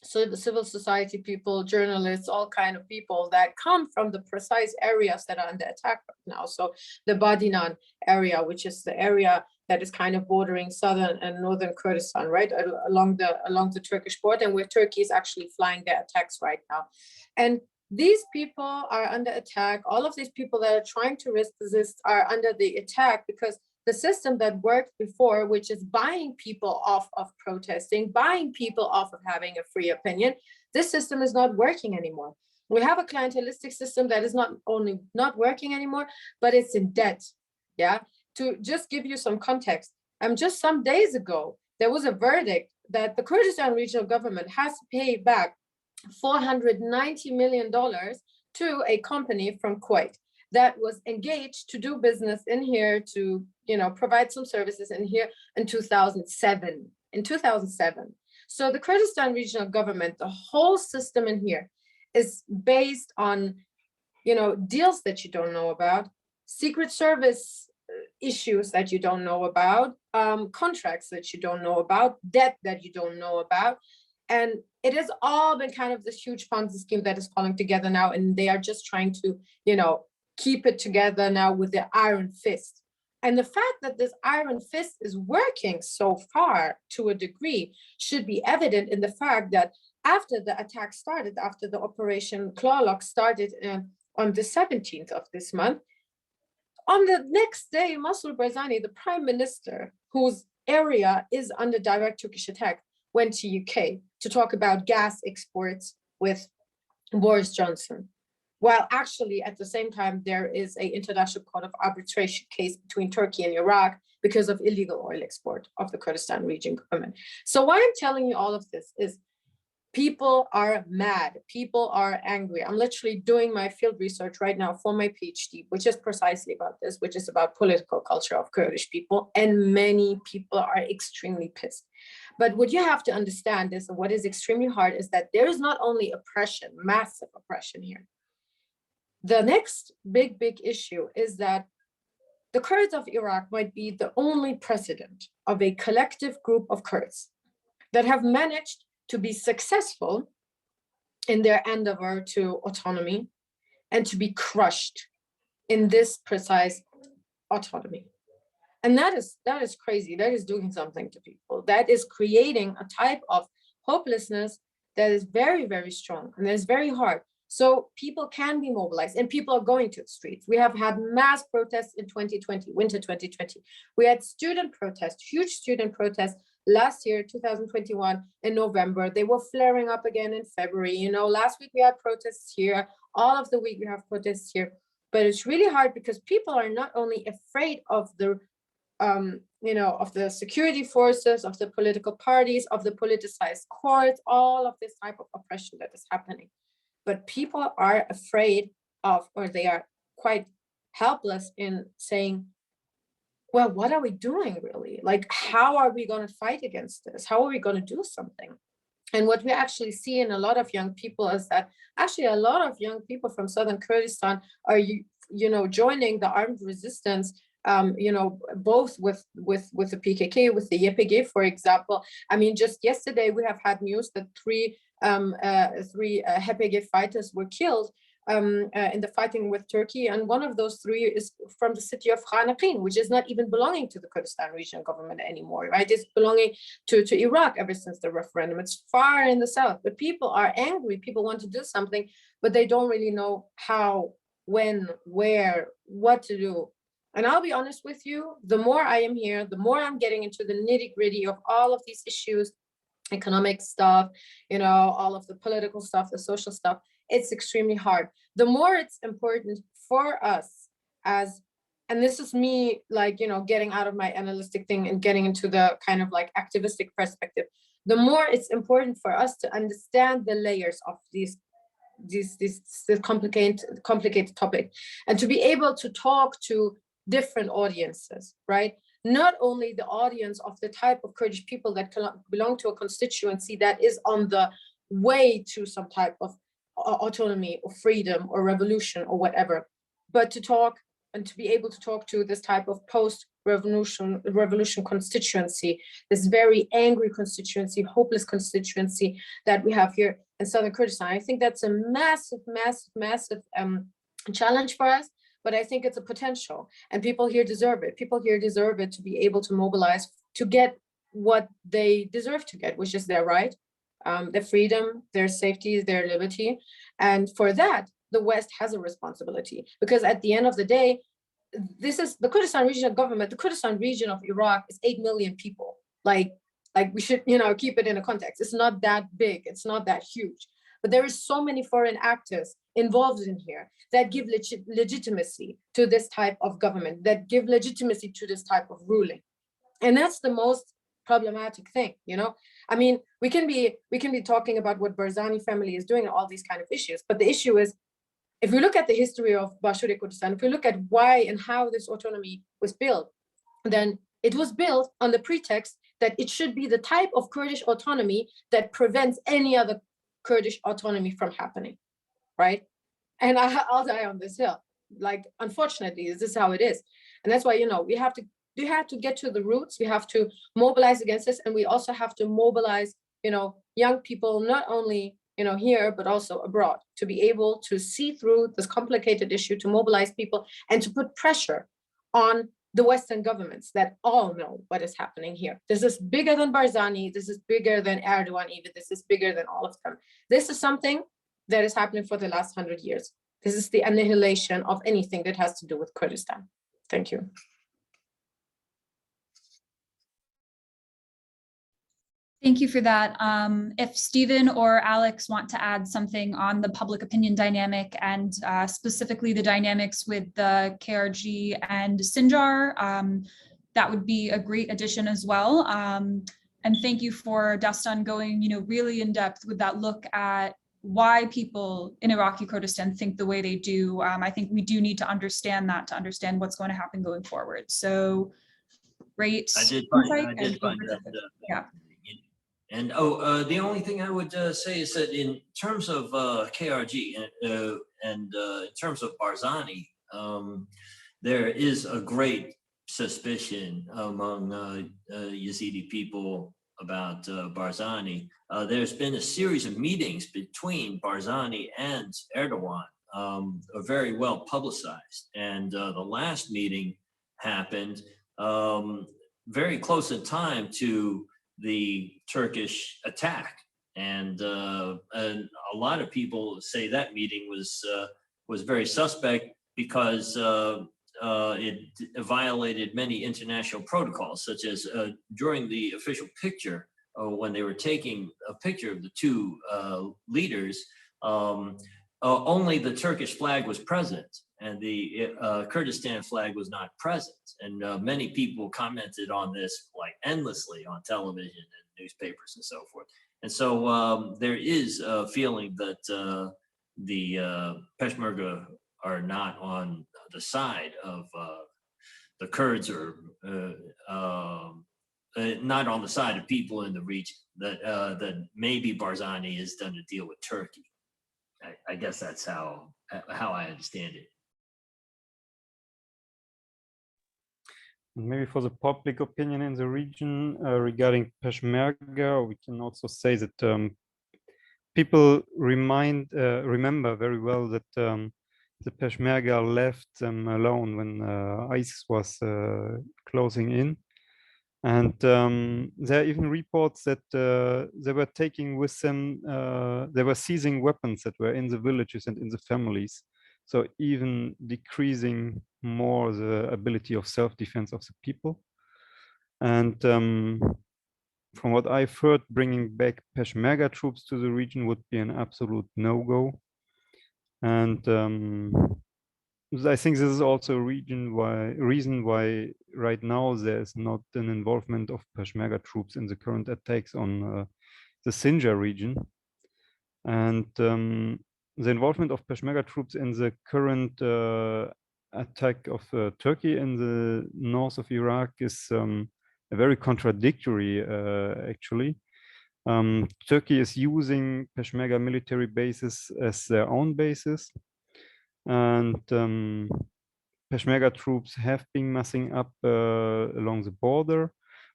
civil society people, journalists, all kind of people that come from the precise areas that are under attack right now. So the Badinan area, which is the area that is kind of bordering southern and northern Kurdistan, right, along the Turkish border, and where Turkey is actually flying their attacks right now. And these people are under attack. All of these people that are trying to resist are under the attack because the system that worked before, which is buying people off of protesting, buying people off of having a free opinion, this system is not working anymore. We have a clientelistic system that is not only not working anymore, but it's in debt. Yeah. To just give you some context, just some days ago, there was a verdict that the Kurdistan Regional Government has to pay back $490 million to a company from Kuwait that was engaged to do business in here, to provide some services in here in 2007. So the Kurdistan Regional Government, the whole system in here is based on deals that you don't know about, Secret Service issues that you don't know about, contracts that you don't know about, debt that you don't know about. And it has all been kind of this huge Ponzi scheme that is falling together now, and they are just trying to keep it together now with their iron fist. And the fact that this iron fist is working so far to a degree should be evident in the fact that after the attack started, after the Operation Clawlock started on the 17th of this month, on the next day, Massoud Barzani, the prime minister, whose area is under direct Turkish attack, went to UK to talk about gas exports with Boris Johnson. While actually at the same time, there is an international court of arbitration case between Turkey and Iraq because of illegal oil export of the Kurdistan Regional Government. So why I'm telling you all of this is people are mad, people are angry. I'm literally doing my field research right now for my PhD, which is precisely about this, which is about political culture of Kurdish people. And many people are extremely pissed. But what you have to understand is, what is extremely hard is that there is not only oppression, massive oppression here. The next big issue is that the Kurds of Iraq might be the only precedent of a collective group of Kurds that have managed to be successful in their endeavor to autonomy and to be crushed in this precise autonomy. And that is crazy. That is doing something to people. That is creating a type of hopelessness that is very, very strong and that is very hard. So people can be mobilized and people are going to the streets. We have had mass protests in 2020, winter 2020. We had student protests, huge student protests last year, 2021 in November. They were flaring up again in February. Last week we had protests here. All of the week we have protests here. But it's really hard because people are not only afraid of the of the security forces, of the political parties, of the politicized courts, all of this type of oppression that is happening. But people are afraid of, or they are quite helpless in saying, well, what are we doing really? Like, how are we going to fight against this? How are we going to do something? And what we actually see in a lot of young people is that actually a lot of young people from southern Kurdistan are, joining the armed resistance, both with the PKK, with the YPG, for example. I mean, just yesterday we have had news that three YPG fighters were killed in the fighting with Turkey, and one of those three is from the city of Khanaqin, which is not even belonging to the Kurdistan Regional Government anymore, right? It's belonging to Iraq ever since the referendum. It's far in the south, but people are angry. People want to do something, but they don't really know how, when, where, what to do. And I'll be honest with you, the more I am here, the more I'm getting into the nitty-gritty of all of these issues, economic stuff, all of the political stuff, the social stuff. It's extremely hard. The more it's important for us and this is me, getting out of my analytic thing and getting into the kind of like activistic perspective, the more it's important for us to understand the layers of this complicated topic, and to be able to talk to different audiences, right? Not only the audience of the type of Kurdish people that belong to a constituency that is on the way to some type of autonomy or freedom or revolution or whatever, but to talk and to be able to talk to this type of post-revolution constituency, this very angry constituency, hopeless constituency that we have here in southern Kurdistan. I think that's a massive, massive, massive challenge for us, but I think it's a potential, and people here deserve it. People here deserve it to be able to mobilize to get what they deserve to get, which is their right, their freedom, their safety, their liberty. And for that, the West has a responsibility, because at the end of the day, this is the Kurdistan Regional Government. The Kurdistan region of Iraq is 8 million people. Like we should, keep it in a context. It's not that big. It's not that huge. But there is so many foreign actors involved in here that give legitimacy to this type of government, that give legitimacy to this type of ruling. And that's the most problematic thing, I mean, we can be talking about what Barzani family is doing and all these kind of issues, but the issue is, if we look at the history of Bashuri Kurdistan, if we look at why and how this autonomy was built, then it was built on the pretext that it should be the type of Kurdish autonomy that prevents any other Kurdish autonomy from happening, right? And I'll die on this hill. Like, unfortunately, this is how it is. And that's why, we have to get to the roots. We have to mobilize against this. And we also have to mobilize, young people, not only, here, but also abroad, to be able to see through this complicated issue, to mobilize people and to put pressure on the Western governments that all know what is happening here. This is bigger than Barzani. This is bigger than Erdogan even. This is bigger than all of them. This is something that is happening for the last 100 years. This is the annihilation of anything that has to do with Kurdistan. Thank you. Thank you for that. If Stephen or Alex want to add something on the public opinion dynamic and specifically the dynamics with the KRG and Sinjar, that would be a great addition as well. And thank you for Dastan going, really in depth with that look at why people in Iraqi Kurdistan think the way they do. I think we do need to understand that to understand what's going to happen going forward. So great. I did find that. Yeah. And the only thing I would say is that in terms of KRG and in terms of Barzani, there is a great suspicion among Yazidi people about Barzani. There's been a series of meetings between Barzani and Erdogan, are very well publicized. And the last meeting happened very close in time to the Turkish attack, and a lot of people say that meeting was very suspect because it violated many international protocols, such as during the official picture, when they were taking a picture of the two leaders, only the Turkish flag was present and the Kurdistan flag was not present. And many people commented on this like endlessly on television and newspapers and so forth. And so there is a feeling that the Peshmerga are not on the side of the Kurds or not on the side of people in the region, that maybe Barzani has done a deal with Turkey. I guess that's how I understand it. Maybe for the public opinion in the region regarding Peshmerga, we can also say that people remember very well that the Peshmerga left them alone when ISIS was closing in. And there are even reports that they were taking with them, they were seizing weapons that were in the villages and in the families. So even decreasing more the ability of self-defense of the people. And from what I've heard, bringing back Peshmerga troops to the region would be an absolute no-go. And I think this is also a reason why right now there's not an involvement of Peshmerga troops in the current attacks on the Sinjar region. And the involvement of Peshmerga troops in the current attack of Turkey in the north of Iraq is very contradictory, actually. Turkey is using Peshmerga military bases as their own bases. And Peshmerga troops have been massing up along the border,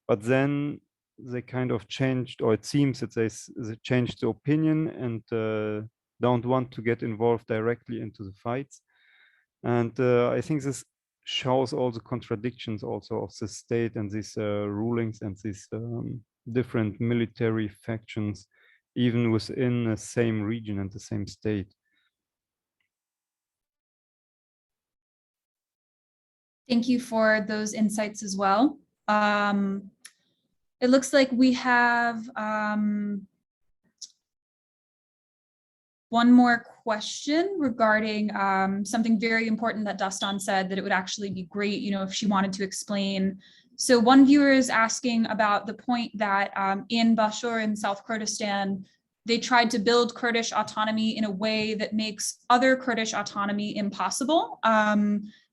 but then they kind of changed, or it seems that they changed the opinion and don't want to get involved directly into the fights. And I think this shows all the contradictions also of the state and these rulings and these different military factions, even within the same region and the same state. Thank you for those insights as well. It looks like we have one more question regarding something very important that Dastan said, that it would actually be great, if she wanted to explain. So one viewer is asking about the point that in Bashur in South Kurdistan, they tried to build Kurdish autonomy in a way that makes other Kurdish autonomy impossible.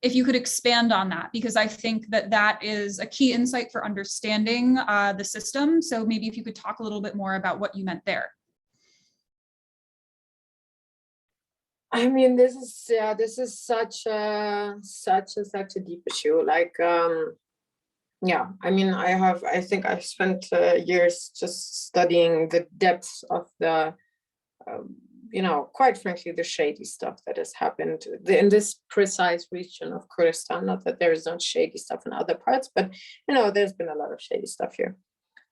If you could expand on that, because I think that that is a key insight for understanding the system. So maybe if you could talk a little bit more about what you meant there. I mean, this is such a deep issue. Like, yeah, I mean, I think I've spent years just studying the depths of the, quite frankly, the shady stuff that has happened in this precise region of Kurdistan. Not that there is not shady stuff in other parts, but, there's been a lot of shady stuff here.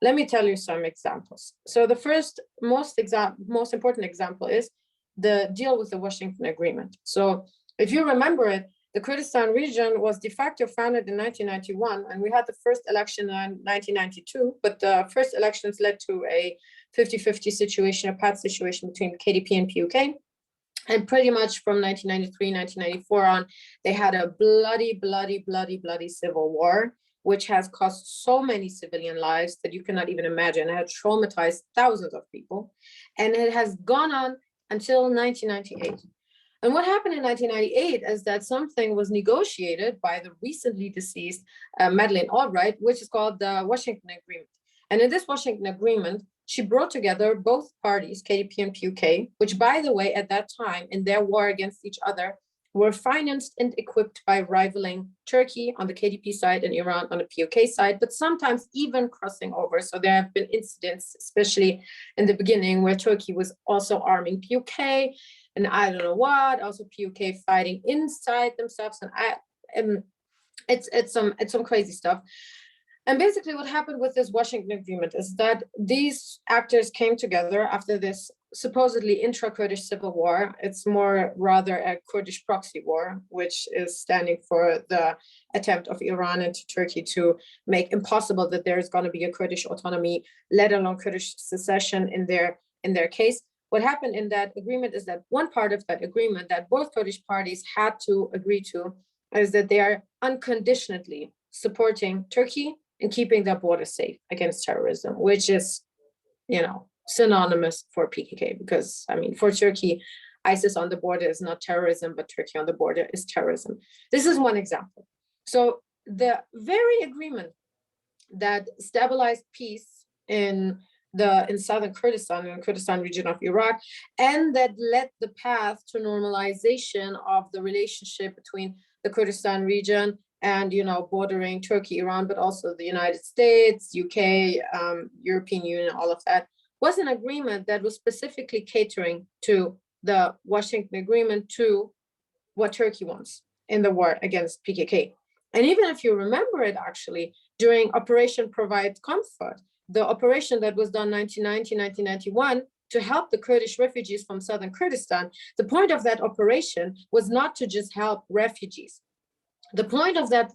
Let me tell you some examples. So the first, most important example is the deal with the Washington Agreement. So if you remember it, the Kurdistan region was de facto founded in 1991, and we had the first election in 1992, but the first elections led to a 50-50 situation, a path situation between KDP and PUK. And pretty much from 1993, 1994 on, they had a bloody civil war, which has cost so many civilian lives that you cannot even imagine. It had traumatized thousands of people, and it has gone on until 1998. And what happened in 1998 is that something was negotiated by the recently deceased Madeleine Albright, which is called the Washington Agreement. And in this Washington Agreement, she brought together both parties, KDP and PUK, which, by the way, at that time, in their war against each other, were financed and equipped by rivaling Turkey on the KDP side and Iran on the PUK side, but sometimes even crossing over. So there have been incidents, especially in the beginning, where Turkey was also arming PUK, and I don't know what, also PUK fighting inside themselves, and it's some crazy stuff. And basically what happened with this Washington Agreement is that these actors came together after this supposedly intra-Kurdish civil war. It's more rather a Kurdish proxy war, which is standing for the attempt of Iran and Turkey to make impossible that there is going to be a Kurdish autonomy, let alone Kurdish secession in their case. What happened in that agreement is that one part of that agreement that both Kurdish parties had to agree to is that they are unconditionally supporting Turkey and keeping their border safe against terrorism, which is, synonymous for PKK, because, I mean, for Turkey, ISIS on the border is not terrorism, but Turkey on the border is terrorism. This is one example. So the very agreement that stabilized peace in southern Kurdistan, in the Kurdistan region of Iraq, and that led the path to normalization of the relationship between the Kurdistan region and, bordering Turkey, Iran, but also the United States, UK, European Union, all of that, was an agreement that was specifically catering to the Washington Agreement, to what Turkey wants in the war against PKK. And even if you remember it, actually, during Operation Provide Comfort, the operation that was done 1990, 1991, to help the Kurdish refugees from southern Kurdistan, the point of that operation was not to just help refugees. The point of that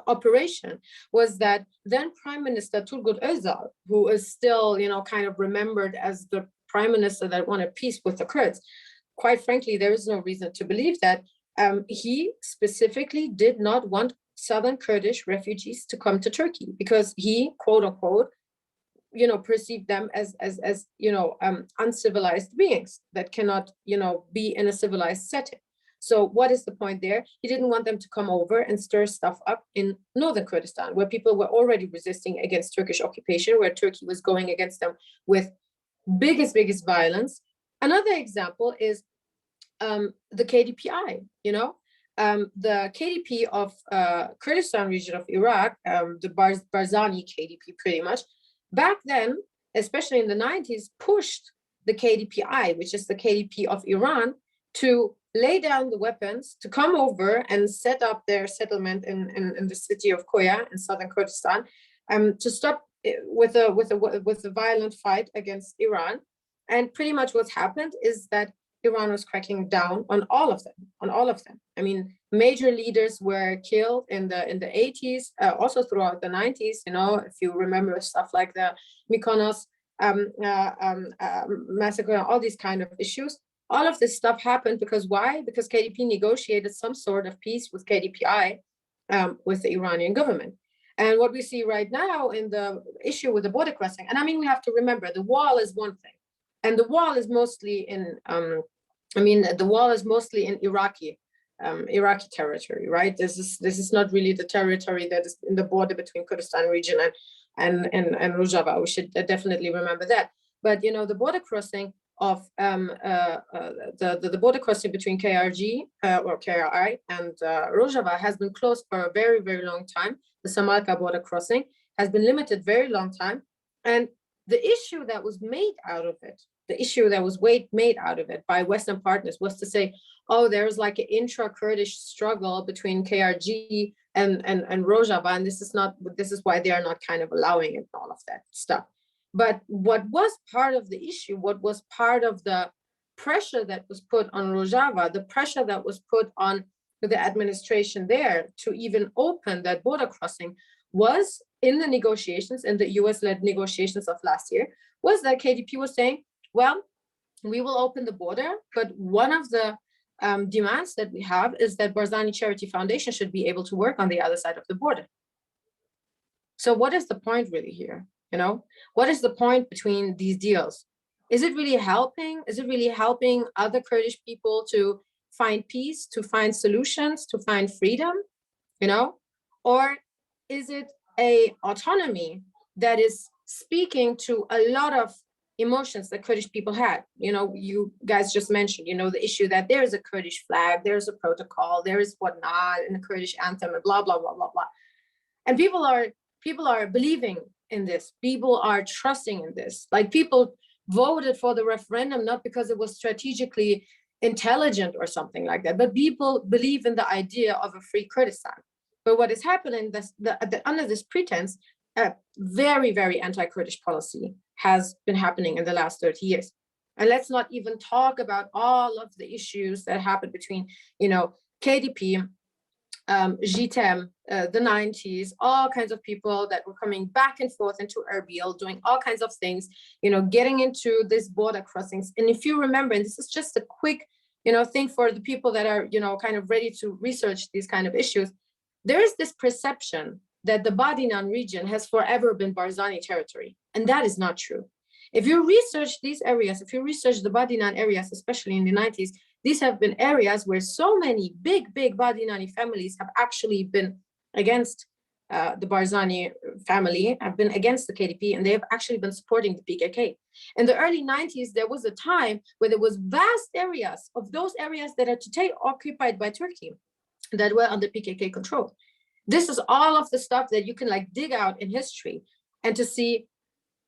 operation was that then Prime Minister Turgut Özal, who is still, kind of remembered as the prime minister that wanted peace with the Kurds, quite frankly, there is no reason to believe that. He specifically did not want southern Kurdish refugees to come to Turkey because he, quote unquote, perceived them as uncivilized beings that cannot, be in a civilized setting. So what is the point there? He didn't want them to come over and stir stuff up in northern Kurdistan, where people were already resisting against Turkish occupation, where Turkey was going against them with biggest violence. Another example is the KDPI, the KDP of Kurdistan region of Iraq, the Barzani KDP pretty much, back then, especially in the 90s, pushed the KDPI, which is the KDP of Iran, to lay down the weapons, to come over and set up their settlement in the city of Koya in southern Kurdistan, to stop with a violent fight against Iran. And pretty much what's happened is that Iran was cracking down on all of them. I mean, major leaders were killed in the 80s, also throughout the 90s. If you remember stuff like the Mykonos massacre, all these kind of issues. All of this stuff happened because why? Because KDP negotiated some sort of peace with KDPI, with the Iranian government. And what we see right now in the issue with the border crossing, and I mean, we have to remember the wall is one thing. And the wall is mostly in, Iraqi territory, right? This is not really the territory that is in the border between Kurdistan region and Rojava. We should definitely remember that. But the border crossing of the border crossing between KRG or KRI and Rojava has been closed for a very, very long time. The Samarkand border crossing has been limited very long time, and the issue that was made out of it, by Western partners was to say, oh, there's like an intra-Kurdish struggle between KRG and Rojava, and this is why they are not kind of allowing it and all of that stuff. But what was part of the issue, what was part of the pressure that was put on Rojava, the pressure that was put on the administration there to even open that border crossing, was in the negotiations, in the US-led negotiations of last year, was that KDP was saying, well, we will open the border, but one of the demands that we have is that Barzani Charity Foundation should be able to work on the other side of the border. So what is the point really here? What is the point between these deals? Is it really helping? Is it really helping other Kurdish people to find peace, to find solutions, to find freedom? Or is it a autonomy that is speaking to a lot of emotions that Kurdish people had? You guys just mentioned, the issue that there is a Kurdish flag, there's a protocol, there is whatnot, and the Kurdish anthem, and blah, blah, blah, blah, blah. And people are believing in this. People are trusting in this. Like, people voted for the referendum not because it was strategically intelligent or something like that, but people believe in the idea of a free Kurdistan. But what is happening, under this pretense, very, very anti-Kurdish policy has been happening in the last 30 years. And let's not even talk about all of the issues that happened between, KDP, GTEM, the 90s, all kinds of people that were coming back and forth into Erbil, doing all kinds of things, getting into this border crossings. And if you remember, and this is just a quick, thing for the people that are, kind of ready to research these kind of issues, there is this perception that the Badinan region has forever been Barzani territory. And that is not true. If you research these areas, if you research the Badinan areas, especially in the 90s, these have been areas where so many big Badinani families have actually been against the Barzani family, have been against the KDP, and they have actually been supporting the PKK. In the early 90s, there was a time where there was vast areas of those areas that are today occupied by Turkey that were under PKK control. This is all of the stuff that you can like dig out in history and to see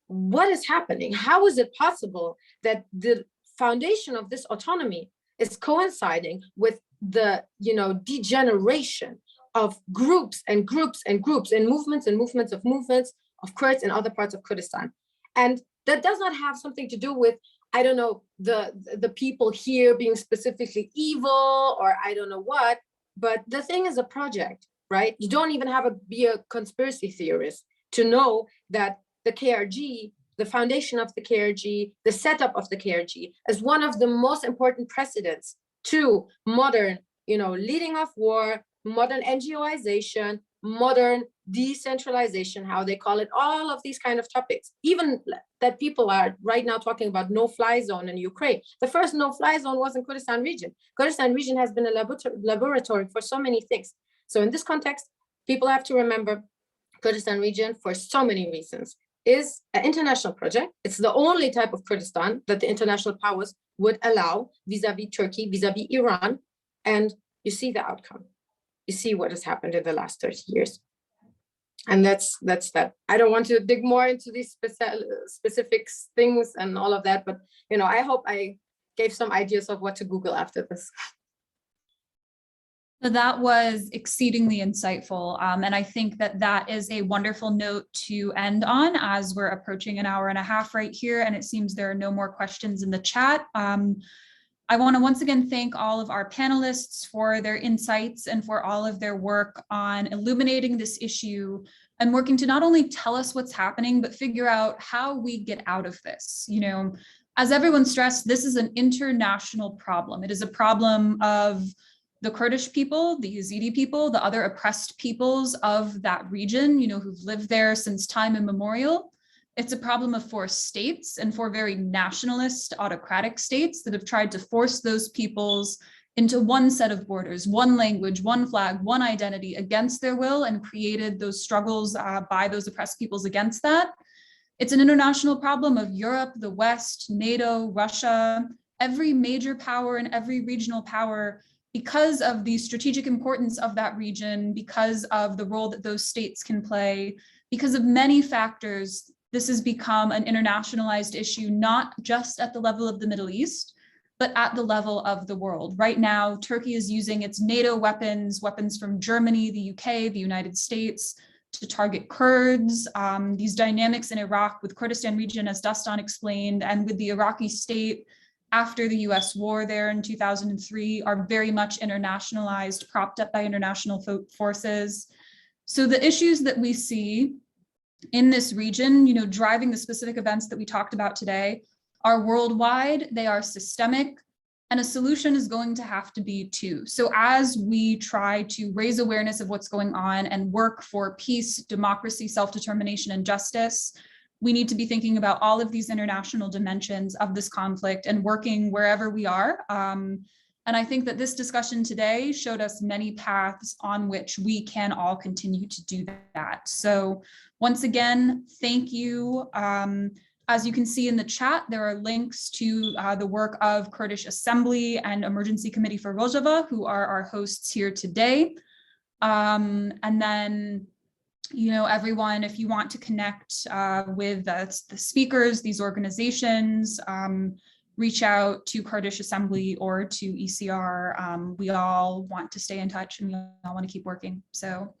what is happening. How is it possible that the foundation of this autonomy is coinciding with the, you know, degeneration of groups and movements of Kurds in other parts of Kurdistan? And that does not have something to do with, I don't know, the people here being specifically evil or I don't know what, but the thing is a project, right? You don't even have to be a conspiracy theorist to know that the KRG, the foundation of the KRG, the setup of the KRG is one of the most important precedents to modern, you know, leading of war, modern NGOization, modern decentralization, how they call it, all of these kind of topics. Even that people are right now talking about no-fly zone in Ukraine. The first no-fly zone was in Kurdistan region. Kurdistan region has been a laboratory for so many things. So in this context, people have to remember Kurdistan region, for so many reasons, is an international project. It's the only type of Kurdistan that the international powers would allow vis-a-vis Turkey, vis-a-vis Iran. And you see the outcome. You see what has happened in the last 30 years. And that's that. I don't want to dig more into these specific things and all of that, but you know, I hope I gave some ideas of what to Google after this. So that was exceedingly insightful. And I think that that is a wonderful note to end on as we're approaching an hour and a half right here. And it seems there are no more questions in the chat. I want to once again thank all of our panelists for their insights and for all of their work on illuminating this issue and working to not only tell us what's happening, but figure out how we get out of this. You know, as everyone stressed, this is an international problem. It is a problem of the Kurdish people, the Yazidi people, the other oppressed peoples of that region, you know, who've lived there since time immemorial. It's a problem of four states and four very nationalist, autocratic states that have tried to force those peoples into one set of borders, one language, one flag, one identity against their will, and created those struggles by those oppressed peoples against that. It's an international problem of Europe, the West, NATO, Russia, every major power and every regional power, because of the strategic importance of that region, because of the role that those states can play, because of many factors. This has become an internationalized issue, not just at the level of the Middle East, but at the level of the world. Right now, Turkey is using its NATO weapons from Germany, the UK, the United States, to target Kurds. These dynamics in Iraq with Kurdistan region, as Dastan explained, and with the Iraqi state after the US war there in 2003 are very much internationalized, propped up by international forces. So the issues that we see in this region, you know, driving the specific events that we talked about today are worldwide, they are systemic, and a solution is going to have to be too. So as we try to raise awareness of what's going on and work for peace, democracy, self-determination, and justice, we need to be thinking about all of these international dimensions of this conflict and working wherever we are. And I think that this discussion today showed us many paths on which we can all continue to do that. So once again, thank you. As you can see in the chat, there are links to the work of Kurdish Assembly and Emergency Committee for Rojava, who are our hosts here today. And then, you know, everyone, if you want to connect with the speakers, these organizations, reach out to Kurdish Assembly or to ECR. We all want to stay in touch and we all want to keep working. So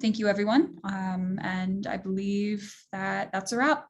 thank you, everyone. And I believe that that's a wrap.